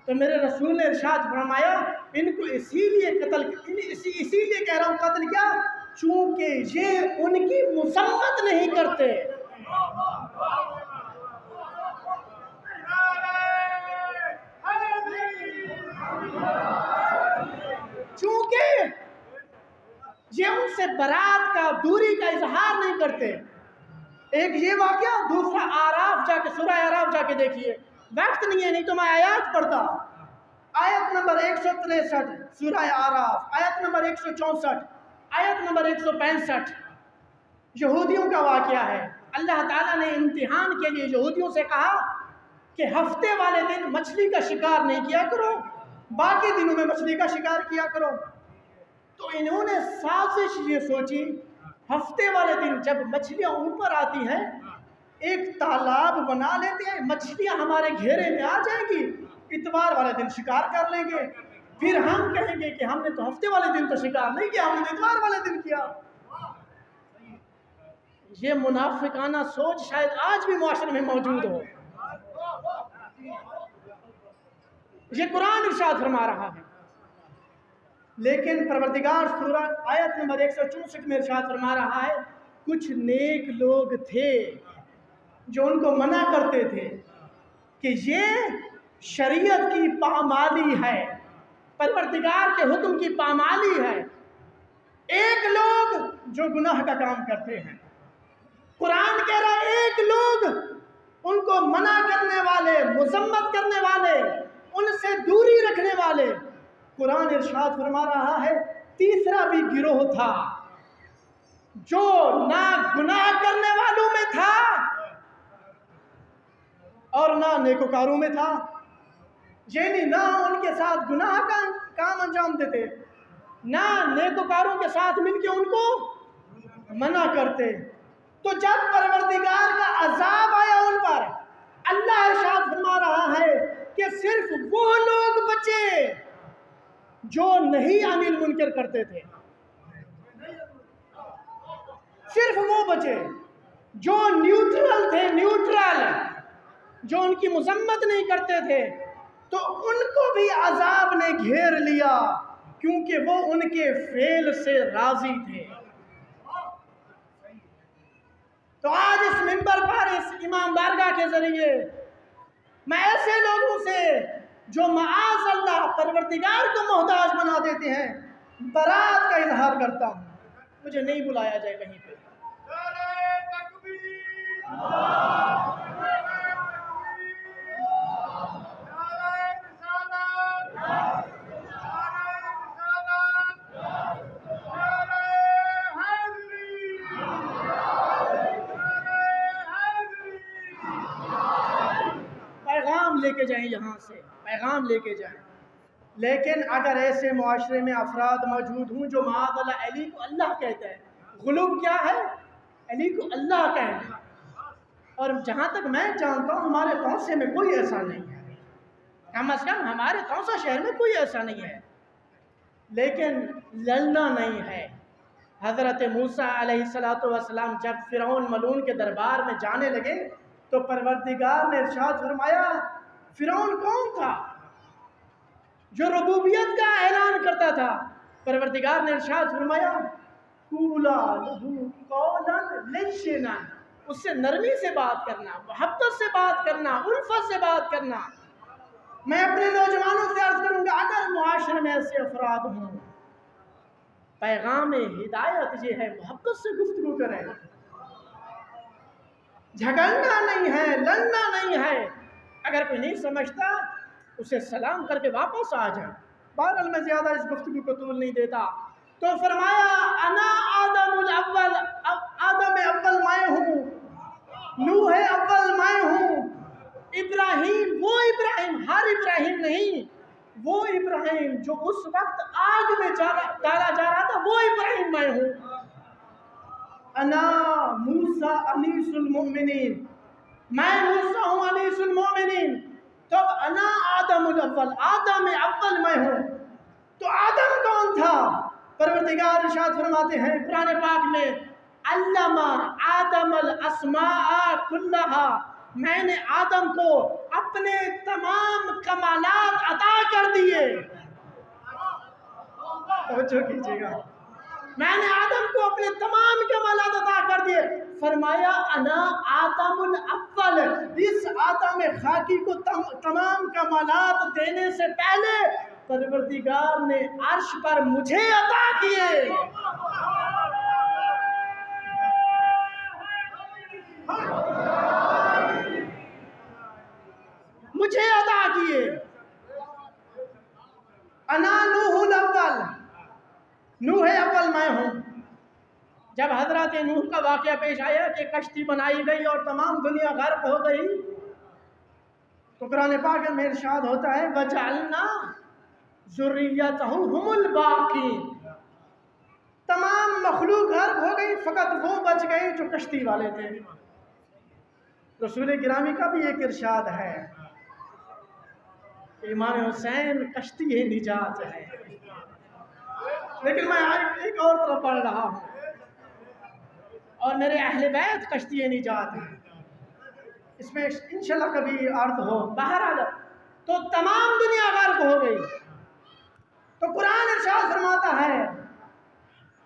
تو میرے رسول نے ارشاد فرمایا ان کو اسی لیے کہہ رہا ہوں قتل کیا چونکہ یہ ان کی مذمت نہیں کرتے۔ چونکہ یہ ان سے برات کا، دوری کا اظہار نہیں کرتے۔ ایک یہ واقعہ، دوسرا آراف جا کے، سورہ آراف جا کے دیکھیے، وقت نہیں ہے نہیں تو میں آیات پڑھتا۔ آیت نمبر 163 سورہ آراف، آیت نمبر 164، آیت نمبر 165 یہودیوں کا واقعہ ہے۔ اللہ تعالیٰ نے امتحان کے لیے یہودیوں سے کہا کہ ہفتے والے دن مچھلی کا شکار نہیں کیا کرو، باقی دنوں میں مچھلی کا شکار کیا کرو۔ تو انہوں نے سازش یہ سوچی ہفتے والے دن جب مچھلیاں اوپر آتی ہیں ایک تالاب بنا لیتے ہیں، مچھلیاں ہمارے گھیرے میں آ جائیں گی، اتوار والے دن شکار کر لیں گے، پھر ہم کہیں گے کہ ہم نے تو ہفتے والے دن تو شکار نہیں کیا، ہم نے اتوار والے دن کیا۔ یہ منافقانہ سوچ شاید آج بھی معاشرے میں موجود ہو۔ یہ قرآن ارشاد فرما رہا ہے، لیکن پروردگار سورہ آیت نمبر 164 میں ارشاد فرما رہا ہے کچھ نیک لوگ تھے جو ان کو منع کرتے تھے کہ یہ شریعت کی پامالی ہے، پروردگار کے حکم کی پامالی ہے۔ ایک لوگ جو گناہ کا کام کرتے ہیں، قرآن کہہ رہا ہے ایک لوگ ان کو منع کرنے والے، مذمت کرنے والے، ان سے دوری رکھنے والے۔ قرآن ارشاد فرما رہا ہے تیسرا بھی گروہ تھا جو نہ گناہ کرنے والوں میں تھا اور نہ نیکوکاروں میں تھا۔ یعنی نہ ان کے ساتھ گناہ کا کام انجام دیتے، نہ نیکوکاروں کے ساتھ مل کے ان کو منع کرتے۔ تو جب پروردگار کا عذاب آیا ان پر، اللہ ارشاد فرما رہا ہے کہ صرف وہ لوگ بچے جو نہیں عن المنکر کرتے تھے، صرف وہ بچے جو نیوٹرل تھے، نیوٹرل، جو ان کی مذمت نہیں کرتے تھے، تو ان کو بھی عذاب نے گھیر لیا کیونکہ وہ ان کے فعل سے راضی تھے۔ تو آج اس منبر پر، اس امام بارگاہ کے ذریعے میں ایسے لوگوں سے جو معاذ اللہ پروردگار کو محتاج بنا دیتے ہیں برات کا اظہار کرتا ہوں، مجھے نہیں بلایا جائے کہیں پہ۔ پیغام لے کے جائیں، یہاں سے پیغام لے کے جائیں۔ لیکن اگر ایسے معاشرے میں افراد موجود ہوں جو معاذ اللہ علی کو اللہ کہتے ہیں، غلوب کیا ہے؟ علی کو اللہ کہنا۔ اور جہاں تک میں جانتا ہوں ہمارے توسے میں کوئی ایسا نہیں ہے، کم از کم ہمارے توسا شہر میں کوئی ایسا نہیں ہے، لیکن لڑنا نہیں ہے۔ حضرت موسیٰ علیہ السلام جب فرعون ملعون کے دربار میں جانے لگے تو پروردگار نے ارشاد فرمایا، فرعون کون تھا جو ربوبیت کا اعلان کرتا تھا؟ پروردگار نے ارشاد فرمایا، قولا لہ قولا لینا، اس سے نرمی سے بات کرنا، محبت سے بات کرنا، الفت سے بات کرنا۔ میں اپنے نوجوانوں سے عرض کروں گا، اگر معاشرے میں ایسے افراد ہوں، پیغام ہدایت یہ ہے محبت سے گفتگو کریں، جھگڑنا نہیں ہے، لڑنا نہیں ہے۔ اگر کوئی نہیں سمجھتا اسے سلام کر کے واپس آ جائے۔ بہرحال میں زیادہ اس گفتگو کو طول نہیں دیتا۔ تو فرمایا، انا آدم الاول، آدم اول میں ہوں، نوح اول میں ہوں، ابراہیم وہ ابراہیم، ہر ابراہیم نہیں، وہ ابراہیم جو اس وقت آگ میں ڈالا جا رہا تھا، وہ ابراہیم میں ہوں۔ انا موسیٰ انیس المؤمنین، میں موسیٰ ہوں انیس المؤمنین۔ تب انا آدم الاول، آدم اول میں ہوں۔ تو آدم کون تھا؟ پروردگار ارشاد فرماتے ہیں قرآن پاک میں، علم آدم الاسماء کلہا، میں نے آدم کو اپنے تمام کمالات عطا کر دیے۔ توجہ کیجئے گا، میں نے آدم کو اپنے تمام کمالات عطا کر دیے۔ فرمایا، انا آدم الاول، اس آدم خاکی کو تمام کمالات دینے سے پہلے پروردگار نے عرش پر مجھے عطا کیے۔ مجھے عطا کیے۔ انا نوح الاول، نوح اول میں ہوں۔ جب حضرت نوح کا واقعہ پیش آیا کہ کشتی بنائی گئی اور تمام دنیا غرق ہو گئی، تو قرآن پاک میں ارشاد ہوتا ہے، وَجَعَلْنَا ذُرِّيَّتَهُ هُمُ الْبَاقِينَ، تمام مخلوق غرق ہو گئی، فقط وہ بچ گئے جو کشتی والے تھے۔ رسول گرامی کا بھی ایک ارشاد ہے، امام حسین کشتی نجات ہے۔ لیکن میں آج ایک اور طرف پڑھ رہا ہوں، اور میرے اہل بیت کشتی نجات ہے، اس میں انشاءاللہ کبھی عرض ہو۔ بہرحال تو تمام دنیا غرق ہو گئی، تو قرآن ارشاد فرماتا ہے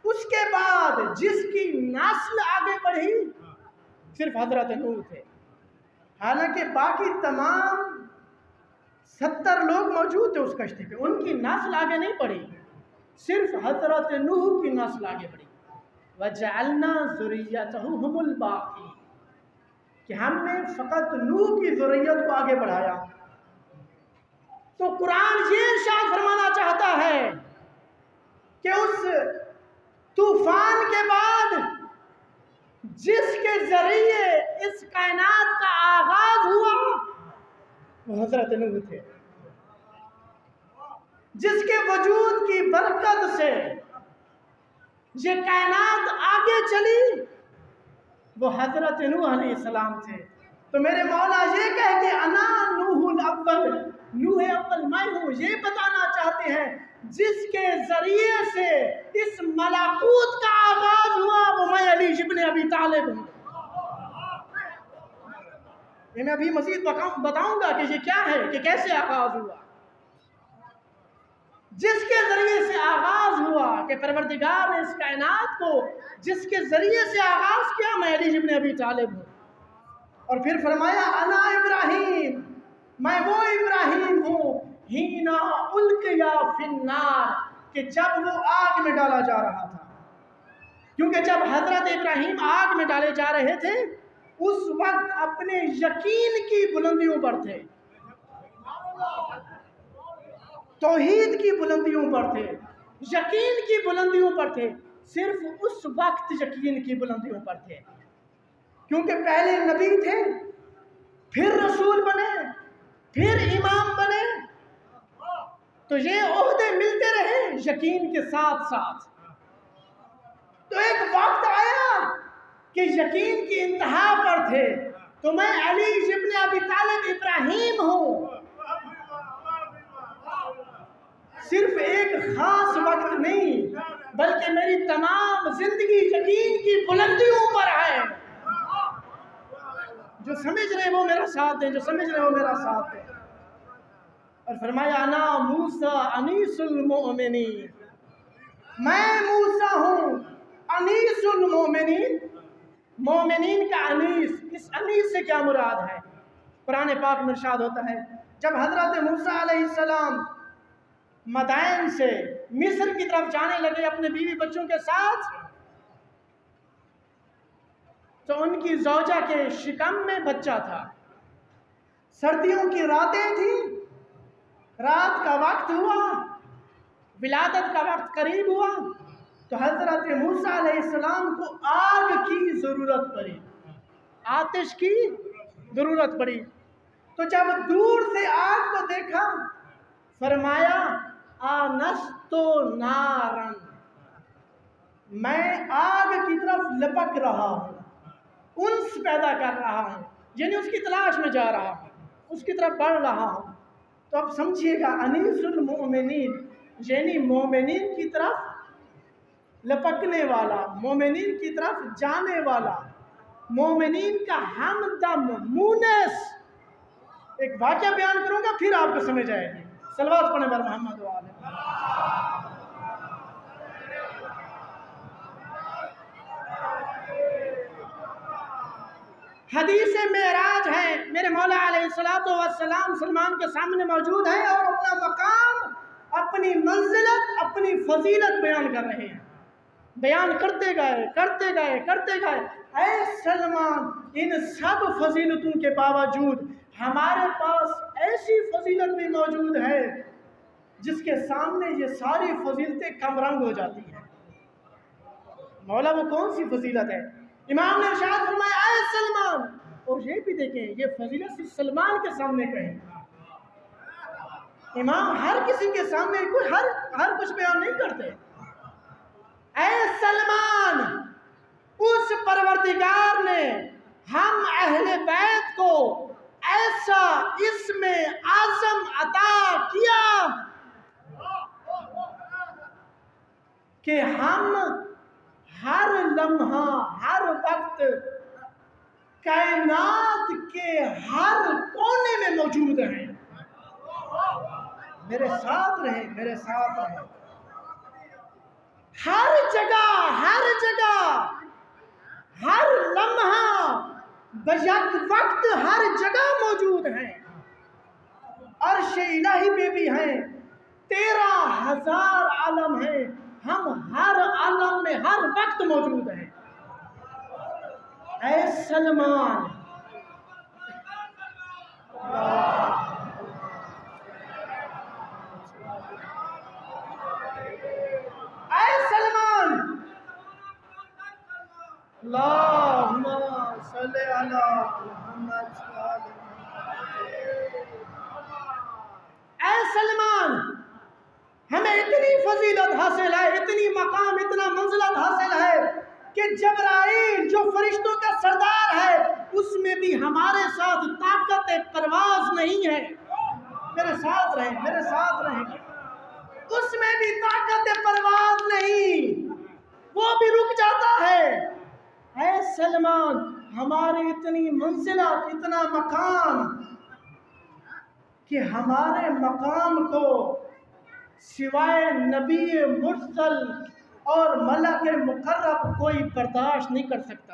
اس کے بعد جس کی نسل آگے بڑھی صرف حضرت نوح تھے، حالانکہ باقی تمام 70 لوگ موجود تھے اس کشتی پہ، ان کی نسل آگے نہیں بڑھی، صرف حضرت نوح کی نسل آگے بڑھی۔ وَجَعَلْنَا ذُرِّيَّتَهُ هُمُ الْبَاقِينَ، کہ ہم نے فقط نوح کی ذریت کو آگے بڑھایا۔ تو قرآن یہ ارشاد فرمانا چاہتا ہے کہ اس طوفان کے بعد جس کے ذریعے اس کائنات کا آغاز ہوا وہ حضرت نوح تھے۔ جس کے وجود کی برکت سے یہ کائنات آگے چلی، وہ حضرت نوح علیہ السلام تھے۔ تو میرے مولا یہ کہہ کہ انا نوح الاول، نوح اول میں ہوں، یہ بتانا چاہتے ہیں جس کے ذریعے سے اس ملکوت کا آغاز ہوا وہ میں علی ابن ابی طالب ہوں۔ یہ میں ابھی مزید بتاؤں گا کہ یہ کیا ہے، کہ کیسے آغاز ہوا۔ جس کے ذریعے سے آغاز ہوا، کہ پروردگار نے اس کائنات کو جس کے ذریعے سے آغاز کیا، میں علی ابن ابی طالب ہوں۔ اور پھر فرمایا انا ابراہیم، میں وہ ابراہیم ہوں ہینا القیا فی النار، کہ جب وہ آگ میں ڈالا جا رہا تھا۔ کیونکہ جب حضرت ابراہیم آگ میں ڈالے جا رہے تھے اس وقت اپنے یقین کی بلندیوں پر تھے، توحید کی بلندیوں پر تھے، یقین کی بلندیوں پر تھے، صرف اس وقت یقین کی بلندیوں پر تھے، کیونکہ پہلے نبی تھے، پھر رسول بنے، پھر امام بنے، تو یہ عہدے ملتے رہے یقین کے ساتھ ساتھ۔ تو ایک وقت آیا کہ یقین کی انتہا پر تھے، تو میں علی ابن ابی طالب ابراہیم ہوں۔ صرف ایک خاص وقت نہیں بلکہ میری تمام زندگی یقین کی بلندیوں پر ہے۔ جو سمجھ رہے وہ میرا ساتھ دیں، جو سمجھ رہے وہ میرا ساتھ دیں۔ اور فرمایا انا موسیٰ انیس المؤمنین، میں موسیٰ ہوں انیس المؤمنین، مومنین کا انیس۔ اس انیس سے کیا مراد ہے؟ قرآن پاک میں ارشاد ہوتا ہے جب حضرت موسیٰ علیہ السلام مدائن سے مصر کی طرف جانے لگے اپنے بیوی بچوں کے ساتھ، تو ان کی زوجہ کے شکم میں بچہ تھا، سردیوں کی راتیں تھیں، رات کا وقت ہوا، ولادت کا وقت قریب ہوا، تو حضرت موسیٰ علیہ السلام کو آگ کی ضرورت پڑی، آتش کی ضرورت پڑی۔ تو جب دور سے آگ کو دیکھا فرمایا آنست نارن، میں آگ کی طرف لپک رہا ہوں، انس پیدا کر رہا ہوں، یعنی اس کی تلاش میں جا رہا ہوں، اس کی طرف بڑھ رہا ہوں۔ تو اب سمجھیے گا انیس المؤمنین یعنی مومنین کی طرف لپکنے والا، مومنین کی طرف جانے والا، مومنین کا ہمدم، مونس۔ ایک واقعہ بیان کروں گا پھر آپ کو سمجھ آئے گی۔ صلوات پڑھیں بر محمد و آلہ۔ حدیث معراج ہے، میرے مولا علیہ السلام سلمان کے سامنے موجود ہے اور اپنا مقام، اپنی منزلت، اپنی فضیلت بیان کر رہے ہیں، بیان کرتے گئے۔ اے سلمان، ان سب فضیلتوں کے باوجود ہمارے پاس ایسی فضیلت بھی موجود ہے جس کے سامنے یہ ساری فضیلتیں کم رنگ ہو جاتی ہیں۔ مولا وہ کون سی فضیلت ہے؟ امام نے ارشاد فرمایا اے سلمان، اور یہ بھی دیکھیں یہ فضیلت صرف سلمان کے سامنے کہیں، امام ہر کسی کے سامنے کوئی ہر کچھ بیان نہیں کرتے۔ اے سلمان، اس پروردگار نے ہم اہل بیت کو ایسا اسم اعظم عطا کیا کہ ہم ہر لمحہ، ہر وقت کائنات کے ہر کونے میں موجود ہیں۔ میرے ساتھ رہیں، میرے ساتھ رہیں۔ ہر جگہ، ہر لمحہ، بیک وقت ہر جگہ موجود ہیں۔ عرش الہی پہ بھی ہیں، 13,000 عالم ہیں، ہم ہر عالم میں ہر وقت موجود ہیں۔ اے سلمان، اللہم صلی علی محمد۔ اے سلمان، کہ جبرائیل جو فرشتوں کا سردار ہے اس میں بھی ہمارے ساتھ طاقت پرواز نہیں ہے. میرے ساتھ رہیں، میرے ساتھ رہیں. اس میں بھی طاقت پرواز نہیں، وہ بھی رک جاتا ہے. اے سلمان، ہماری اتنی منزلت، اتنا مقام کہ ہمارے مقام کو سوائے نبی مرسل اور ملک مقرب کوئی برداشت نہیں کر سکتا.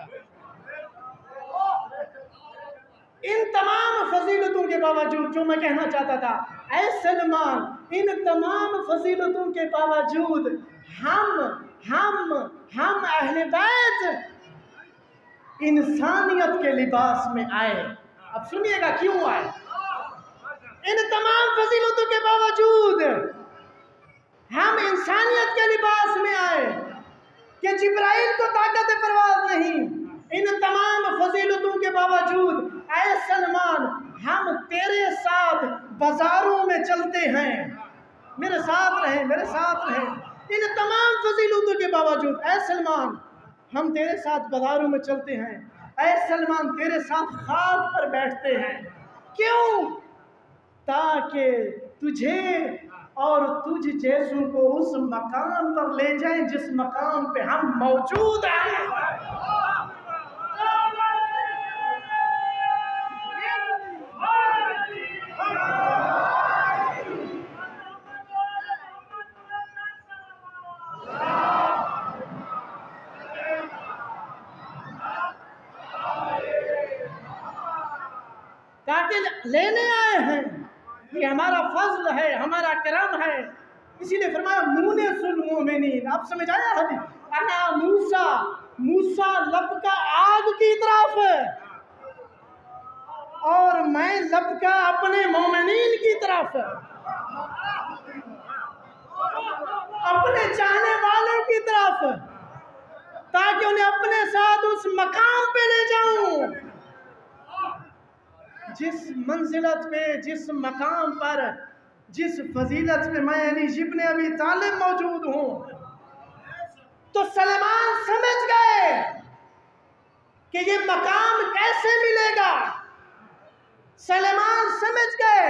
ان تمام فضیلتوں کے باوجود جو میں کہنا چاہتا تھا، اے سلمان، ان تمام فضیلتوں کے باوجود ہم اہل بیت انسانیت کے لباس میں آئے. اب سنیے گا کیوں آئے. ان تمام فضیلتوں کے باوجود ہم انسانیت کے لباس میں آئے کہ جبرائیل کو طاقت پرواز نہیں. ان تمام فضیلتوں کے باوجود اے سلمان، ہم تیرے ساتھ بازاروں میں چلتے ہیں. میرے ساتھ رہیں، میرے ساتھ رہیں. ان تمام فضیلتوں کے باوجود اے سلمان، ہم تیرے ساتھ بازاروں میں چلتے ہیں. اے سلمان، تیرے ساتھ خاک پر بیٹھتے ہیں. کیوں؟ تاکہ تجھے اور تجھ جیسوں کو اس مقام پر لے جائیں جس مقام پہ ہم موجود ہیں. تاکہ لینے آئے ہیں. یہ ہمارا فضل ہے، ہمارا کرم ہے. اسی لیے فرمایا مونس المومنین. آپ سمجھ آیا حدیث؟ انا موسیٰ لبکا آگ کی طرف اور میں لبکا اپنے مومنین کی طرف، اپنے چاہنے والوں کی طرف، تاکہ انہیں اپنے ساتھ اس مقام پہ لے جاؤں جس منزلت پہ، جس مقام پر، جس فضیلت پہ میں علی ابن ابی طالب موجود ہوں. تو سلمان سمجھ گئے کہ یہ مقام کیسے ملے گا. سلمان سمجھ گئے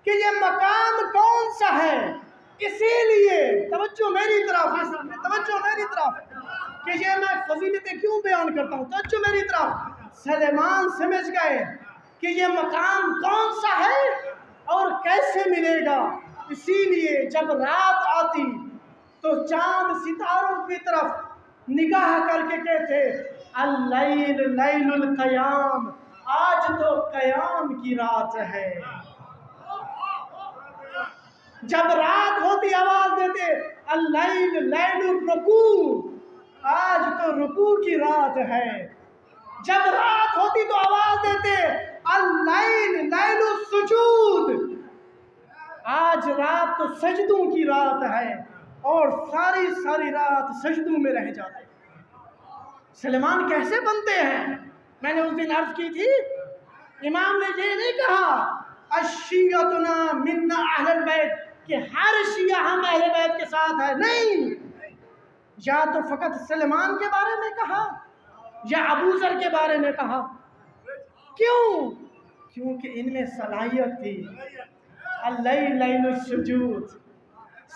کہ یہ مقام کون سا ہے. اسی لیے توجہ میری طرف، توجہ میری طرف، کہ یہ میں فضیلتیں کیوں بیان کرتا ہوں. توجہ میری طرف. سلمان سمجھ گئے کہ یہ مقام کون سا ہے اور کیسے ملے گا. اسی لیے جب رات آتی تو چاند ستاروں کی طرف نگاہ کر کے کہتے اللیل لیل القیام، آج تو قیام کی رات ہے. جب رات ہوتی آواز دیتے اللیل لیل الرکوع، آج تو رکوع کی رات ہے. جب رات ہوتی تو آواز دیتے اللیل لیل السجود، آج رات تو سجدوں کی رات ہے. اور ساری رات سجدوں میں رہ جاتے. سلمان کیسے بنتے ہیں؟ میں نے اس دن عرض کی تھی، امام نے یہ نہیں کہا الشیعتنا منا اہل البیت کہ ہر شیعہ ہم اہل بیت کے ساتھ ہے. نہیں، یا تو فقط سلمان کے بارے میں کہا یا ابو ذر کے بارے میں کہا. کیوں؟ کیونکہ ان میں صلاحیت تھی. اللیل لیل السجود،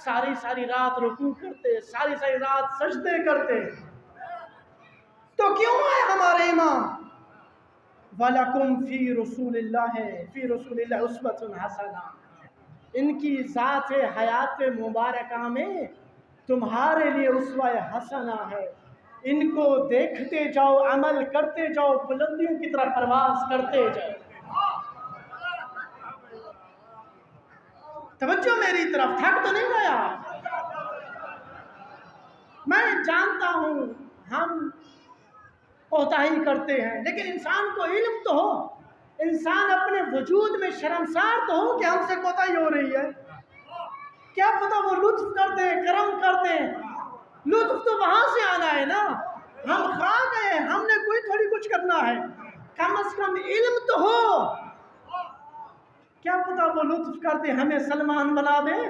ساری رات رکوع کرتے، ساری رات سجدے کرتے. تو کیوں ہے ہمارے امام وَلَكُمْ فِي رَسُولِ اللَّهِ أُسْوَةٌ حَسَنَةٌ، ان کی ذات حیات مبارکہ میں تمہارے لیے اسوہ حسنہ ہے. ان کو دیکھتے جاؤ، عمل کرتے جاؤ، بلندیوں کی طرح پرواز کرتے جاؤ. توجہ میری طرف. تھک تو نہیں گیا؟ میں جانتا ہوں ہم کوتاہی کرتے ہیں، لیکن انسان کو علم تو ہو، انسان اپنے وجود میں شرمسار تو ہو کہ ہم سے کوتاہی ہو رہی ہے. کیا پتہ وہ لطف کر دیں، کرم کر دیں. لطف تو وہاں سے آنا ہے نا. ہم خواہ گئے، ہم نے کوئی تھوڑی کچھ کرنا ہے. کم از کم علم تو ہو. کیا پتہ وہ لطف کر دیں، ہمیں سلمان بنا دیں.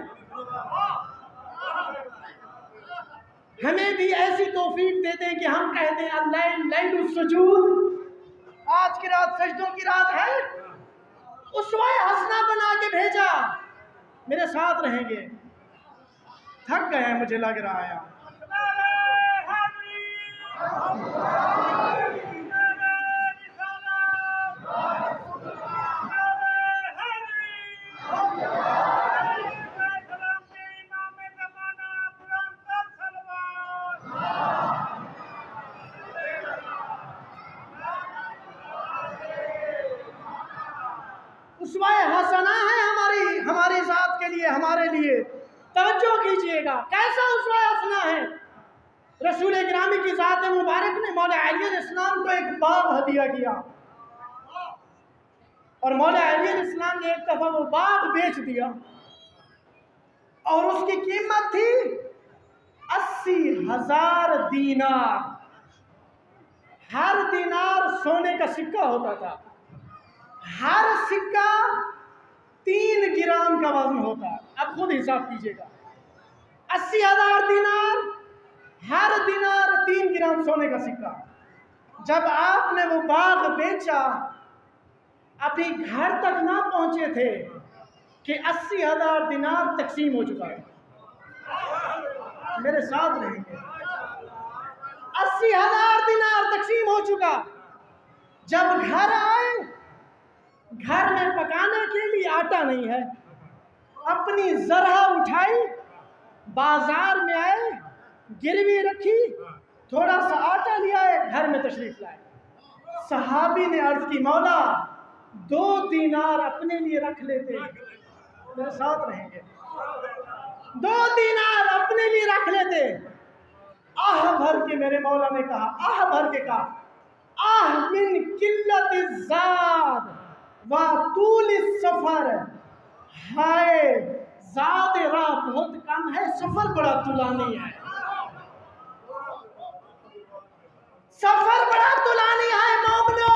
ہمیں بھی ایسی توفیق دے دیں کہ ہم کہہ دیں اللیل السجود، آج کی رات سجدوں کی رات ہے، اسوہ حسنہ بنا کے بھیجا، میرے ساتھ رہیں گے۔ تھک گئے ہیں مجھے لگ رہا ہے۔ اسوہ حسنہ ہے ہماری ذات کے لیے، ہمارے لیے۔ توجہ کیجئے گا کیسا اسوہ حسنہ ہے۔ رسول گرامی کی ذات مبارک نے مولا علی علیہ السلام کو ایک باغ ہدیہ کیا، اور مولا علی علیہ السلام نے ایک دفعہ وہ باغ بیچ دیا، اور اس کی قیمت تھی 80,000 دینار۔ ہر دینار سونے کا سکہ ہوتا تھا، ہر سکہ 3 گرام کا وزن ہوتا ہے۔ اب خود حساب کیجئے گا، 80,000 دینار، ہر دینار 3 گرام سونے کا سکہ۔ جب آپ نے وہ باغ بیچا، ابھی گھر تک نہ پہنچے تھے کہ 80,000 دینار تقسیم ہو چکا ہے۔ میرے ساتھ رہیں گے، 80,000 دینار تقسیم ہو چکا۔ جب گھر آئے، گھر میں پکانے کے لیے آٹا نہیں ہے، اپنی زرہ اٹھائی، بازار میں آئے، گروی رکھی، تھوڑا سا آٹا لیا ہے، گھر میں تشریف لائے۔ صحابی نے عرض کی مولا 2 دینار اپنے لیے رکھ لیتے، میرے ساتھ رہیں گے، 2 دینار اپنے لیے رکھ لیتے۔ آہ بھر کے میرے مولا نے کہا، آہ بھر کے کہا، آہ من قلت الزاد و طول السفر، ہائے زاد راہ بہت کم ہے، سفر بڑا طولانی ہے۔ سفر بڑا طولانی ہے مومنو،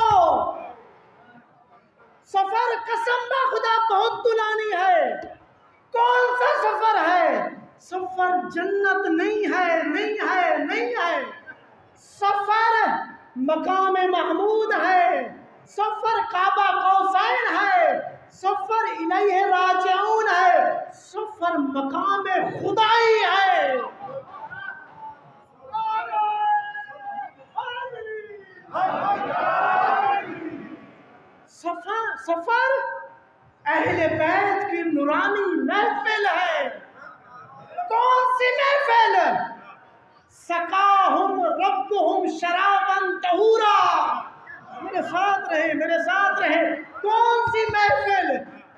سفر قسم بہ خدا بہت طولانی ہے۔ کون سا سفر ہے؟ سفر جنت نہیں ہے، نہیں ہے، نہیں ہے۔ سفر مقام محمود ہے، سفر کعبہ قوسین ہے، سفر الیہ راجعون ہے، سفر مقام خدائی ہے۔ سفر اہل بیت کی نورانی محفل ہے۔ کون سی محفل؟ سقاہم ربہم شرابا طہورا۔ میرے ساتھ رہے، میرے ساتھ رہے۔ کون سی محفل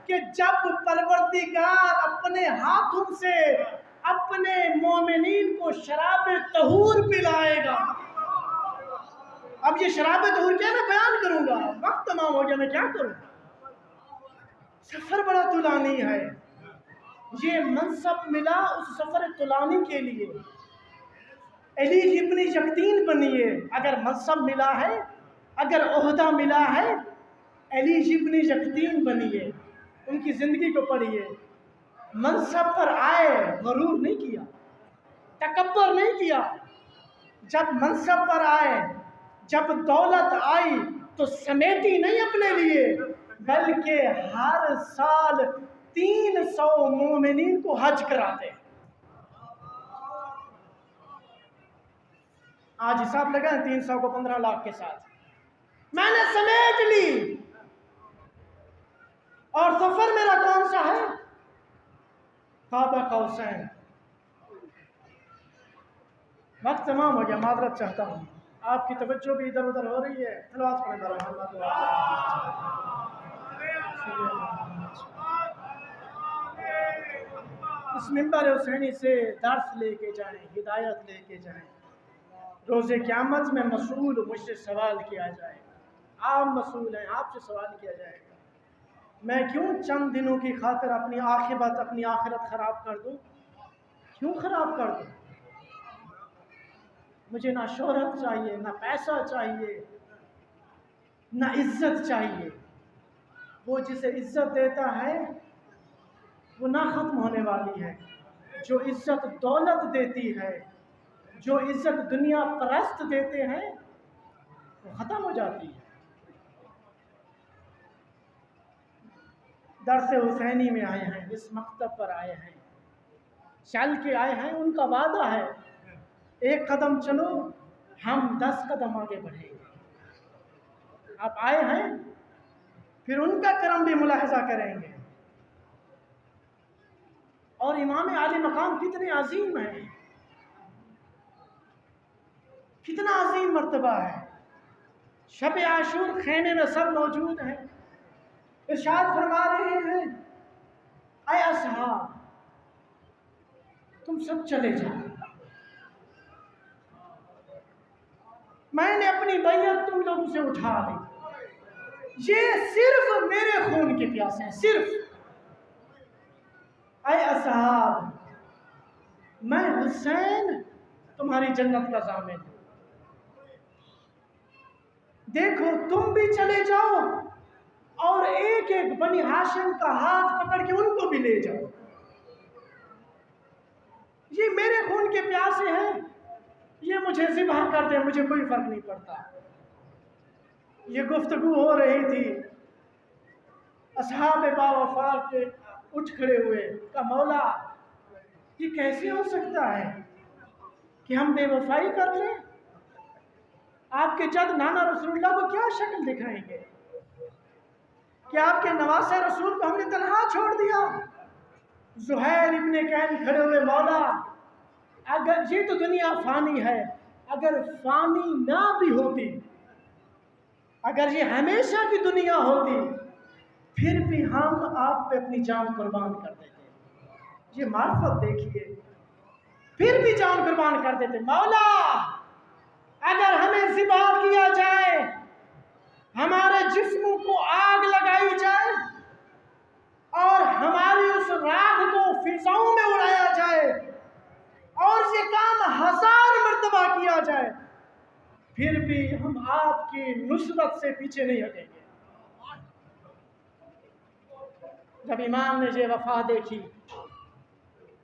کہ جب پروردگار اپنے ہاتھوں سے اپنے مومنین کو شراب طہور پلائے گا۔ اب یہ شراب طہور کیا میں بیان کروں گا، وقت تمام ہو گیا، میں کیا کروں۔ سفر بڑا طولانی ہے، یہ منصب ملا اس سفر طولانی کے لیے۔ علی ابن یقطین بنیے، اگر منصب ملا ہے، اگر عہدہ ملا ہے، علی ابن یقطین بنیے، ان کی زندگی کو پڑھیے۔ منصب پر آئے، غرور نہیں کیا، تکبر نہیں کیا۔ جب منصب پر آئے، جب دولت آئی تو سمیٹی نہیں اپنے لیے، بلکہ ہر سال 300 مومنین کو حج کراتے۔ آج حساب لگا 300 کو 15 لاکھ کے ساتھ میں نے سمیٹ لی۔ اور سفر میرا کون سا ہے؟ کعبہ قوسین۔ وقت تمام ہو گیا، معذرت چاہتا ہوں، آپ کی توجہ بھی ادھر ادھر ہو رہی ہے۔ صلوات پڑھیں محمد۔ اس منبر حسینی سے درس لے کے جائیں، ہدایت لے کے جائیں۔ روز قیامت میں مسئول مجھ سے سوال کیا جائے گا، آپ مسئول ہیں، آپ سے سوال کیا جائے گا۔ میں کیوں چند دنوں کی خاطر اپنی عاقبت، اپنی آخرت خراب کر دوں؟ کیوں خراب کر دوں؟ مجھے نہ شہرت چاہیے، نہ پیسہ چاہیے، نہ عزت چاہیے۔ وہ جسے عزت دیتا ہے وہ نہ ختم ہونے والی ہے، جو عزت دولت دیتی ہے جو عزت دنیا پرست دیتے ہیں وہ ختم ہو جاتی ہے۔ درس حسینی میں آئے ہیں، اس مکتب پر آئے ہیں، چل کے آئے ہیں، ان کا وعدہ ہے ایک قدم چلو ہم 10 قدم آگے بڑھیں گے۔ آپ آئے ہیں پھر ان کا کرم بھی ملاحظہ کریں گے۔ اور امام عالی مقام کتنے عظیم ہیں، کتنا عظیم مرتبہ ہے۔ شب عاشور خیمے میں سب موجود ہیں، ارشاد فرما رہے ہیں اے اصحاب تم سب چلے جاؤ، میں نے اپنی بیعت تم لوگوں سے اٹھا لی، یہ صرف میرے خون کے پیاسے ہیں، صرف۔ اے اصحاب میں حسین تمہاری جنت کا ضامن ہوں، دیکھو تم بھی چلے جاؤ اور ایک ایک بنی ہاشم کا ہاتھ پکڑ کے ان کو بھی لے جاؤ، یہ میرے خون کے پیاسے ہیں، یہ مجھے ذبح کر دے مجھے کوئی فرق نہیں پڑتا۔ یہ گفتگو ہو رہی تھی، اصحاب باوفا کے اٹھ کھڑے ہوئے، کہا مولا یہ کیسے ہو سکتا ہے کہ ہم بے وفائی کر لیں؟ آپ کے جد نانا رسول اللہ کو کیا شکل دکھائیں گے کہ آپ کے نواسے رسول کو ہم نے تنہا چھوڑ دیا؟ زہیر ابن کین کھڑے ہوئے، مولا اگر یہ تو دنیا فانی ہے، اگر فانی نہ بھی ہوتی، اگر یہ ہمیشہ کی دنیا ہوتی پھر بھی ہم آپ پہ اپنی جان قربان کر دیتے۔ یہ معرفت دیکھیے، پھر بھی جان قربان کر دیتے۔ مولا اگر ہمیں ذبح کیا جائے، ہمارے جسموں کو آگ لگائی جائے اور ہماری اس راکھ کو فضاؤں میں اڑایا جائے اور یہ کام 1000 مرتبہ کیا جائے، پھر بھی ہم آپ کی نصرت سے پیچھے نہیں ہٹیں گے۔ جب امام نے یہ وفا دیکھی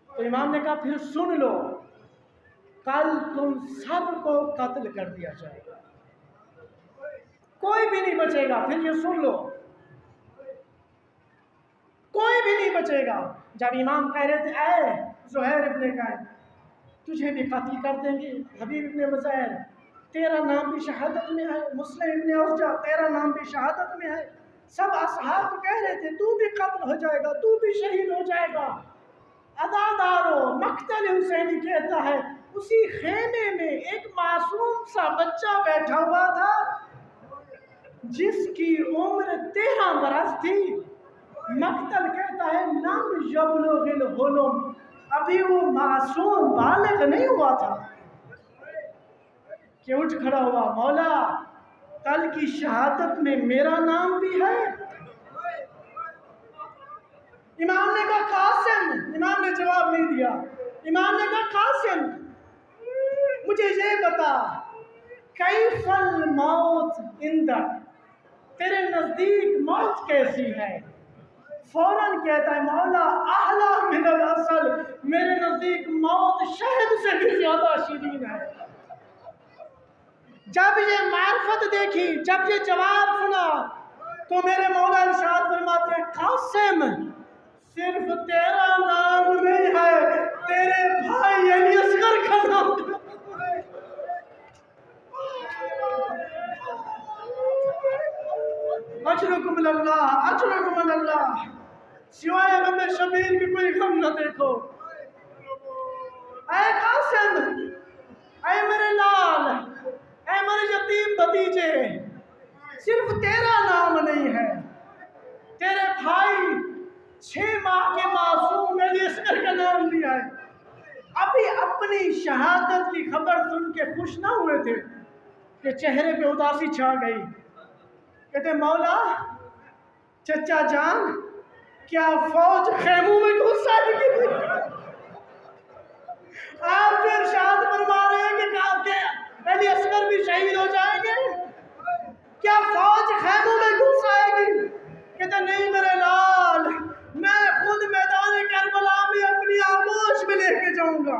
تو امام نے کہا پھر سن لو، کل تم سب کو قتل کر دیا جائے گا، کوئی بھی نہیں بچے گا، پھر یہ سن لو کوئی بھی نہیں بچے گا۔ جب امام کہہ رہے تھے اے زہیر ابن کین تجھے بھی قتل کر دیں گے، حبیب ابن وزیر تیرا نام بھی شہادت میں ہے، مسلم ابن ارجا تیرا نام بھی شہادت میں ہے، سب اصحاب کہہ رہے تھے تو بھی قتل ہو جائے گا، تو بھی شہید ہو جائے گا۔ عزادارو مقتل حسینی کہتا ہے اسی خیمے میں ایک معصوم سا بچہ بیٹھا ہوا تھا جس کی عمر 13 برس تھی۔ مقتل کہتا ہے لم یبلغ الحلم، ابھی وہ معصوم بالغ نہیں ہوا تھا کہ اٹھ کھڑا ہوا، مولا کل کی شہادت میں میرا نام بھی ہے۔ امام نے کہا قاسم، امام نے جواب نہیں دیا، امام نے کہا قاسم مجھے یہ بتا کیف الموت عندک، تیرے نزدیک موت کیسی ہے؟ فوراً کہتا ہے مولا احلی من العسل، میرے نزدیک موت شہد سے بھی زیادہ شیرین ہے۔ جب یہ معرفت دیکھی، جب یہ جواب سنا تو میرے مولا ارشاد فرماتے ہیں قاسم صرف تیرا نام نہیں ہے، تیرے بھائی علی اصغر کا نام ہے۔ اجرکم اللہ، اجرکم اللہ، سوائے غم شبیر کی کوئی غم نہ دیکھو۔ اے قاسم، اے میرے لال، اے میرے یتیم بھتیجے، صرف تیرا نام نہیں ہے، تیرے بھائی 6 ماہ کے معصوم علی اصغر کا نام بھی ہے۔ ابھی اپنی شہادت کی خبر سن کے خوش نہ ہوئے تھے کہ چہرے پہ اداسی چھا گئی۔ کہتے مولا چچا جان کیا فوج خیموں میں گھس آئے گی؟ آپ جو ارشاد فرما رہے ہیں کہ آپ کے علی اصغر بھی شہید ہو جائیں گے، کیا فوج خیموں میں گھس آئے گی؟ کہتے نہیں میرے لال، میں خود میدان کربلا میں اپنی آغوش میں لے کے جاؤں گا۔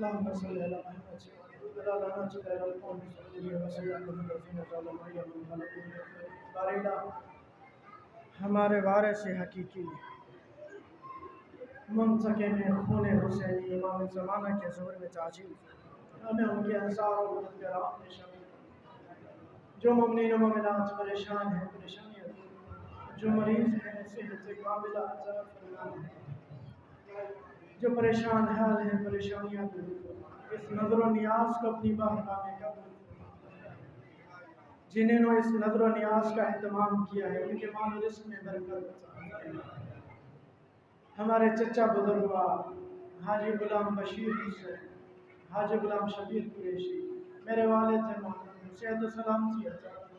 اللهم صل على محمد وعلى آل محمد وعلى آل محمد وسلم الذين ظلموا من خلقهم بارئنا ہمارے وارث حقیقی منتقم خون حسینی امام زمانہ کے ظہور میں تعجیل ہمیں ان کے انصار اور مددگاران میں شامل جو مومنین و مومنات پریشان ہیں پریشانیاں جو مریض ہیں صحت کاملہ عطا فرمائے جو پریشان حال ہیں پریشانیاں دور فرما اس نظر و نیاز کو اپنی بارگاہ میں قبول فرما جنہوں نے اس نظر و نیاز کا اہتمام کیا ہے ان کے مال و رزق میں برکت عطا فرما ہمارے چچا بزرگوار حاجی غلام بشیر حسین حاجی غلام شبیر قریشی میرے والد ہیں محمد صحت و سلامتی عطا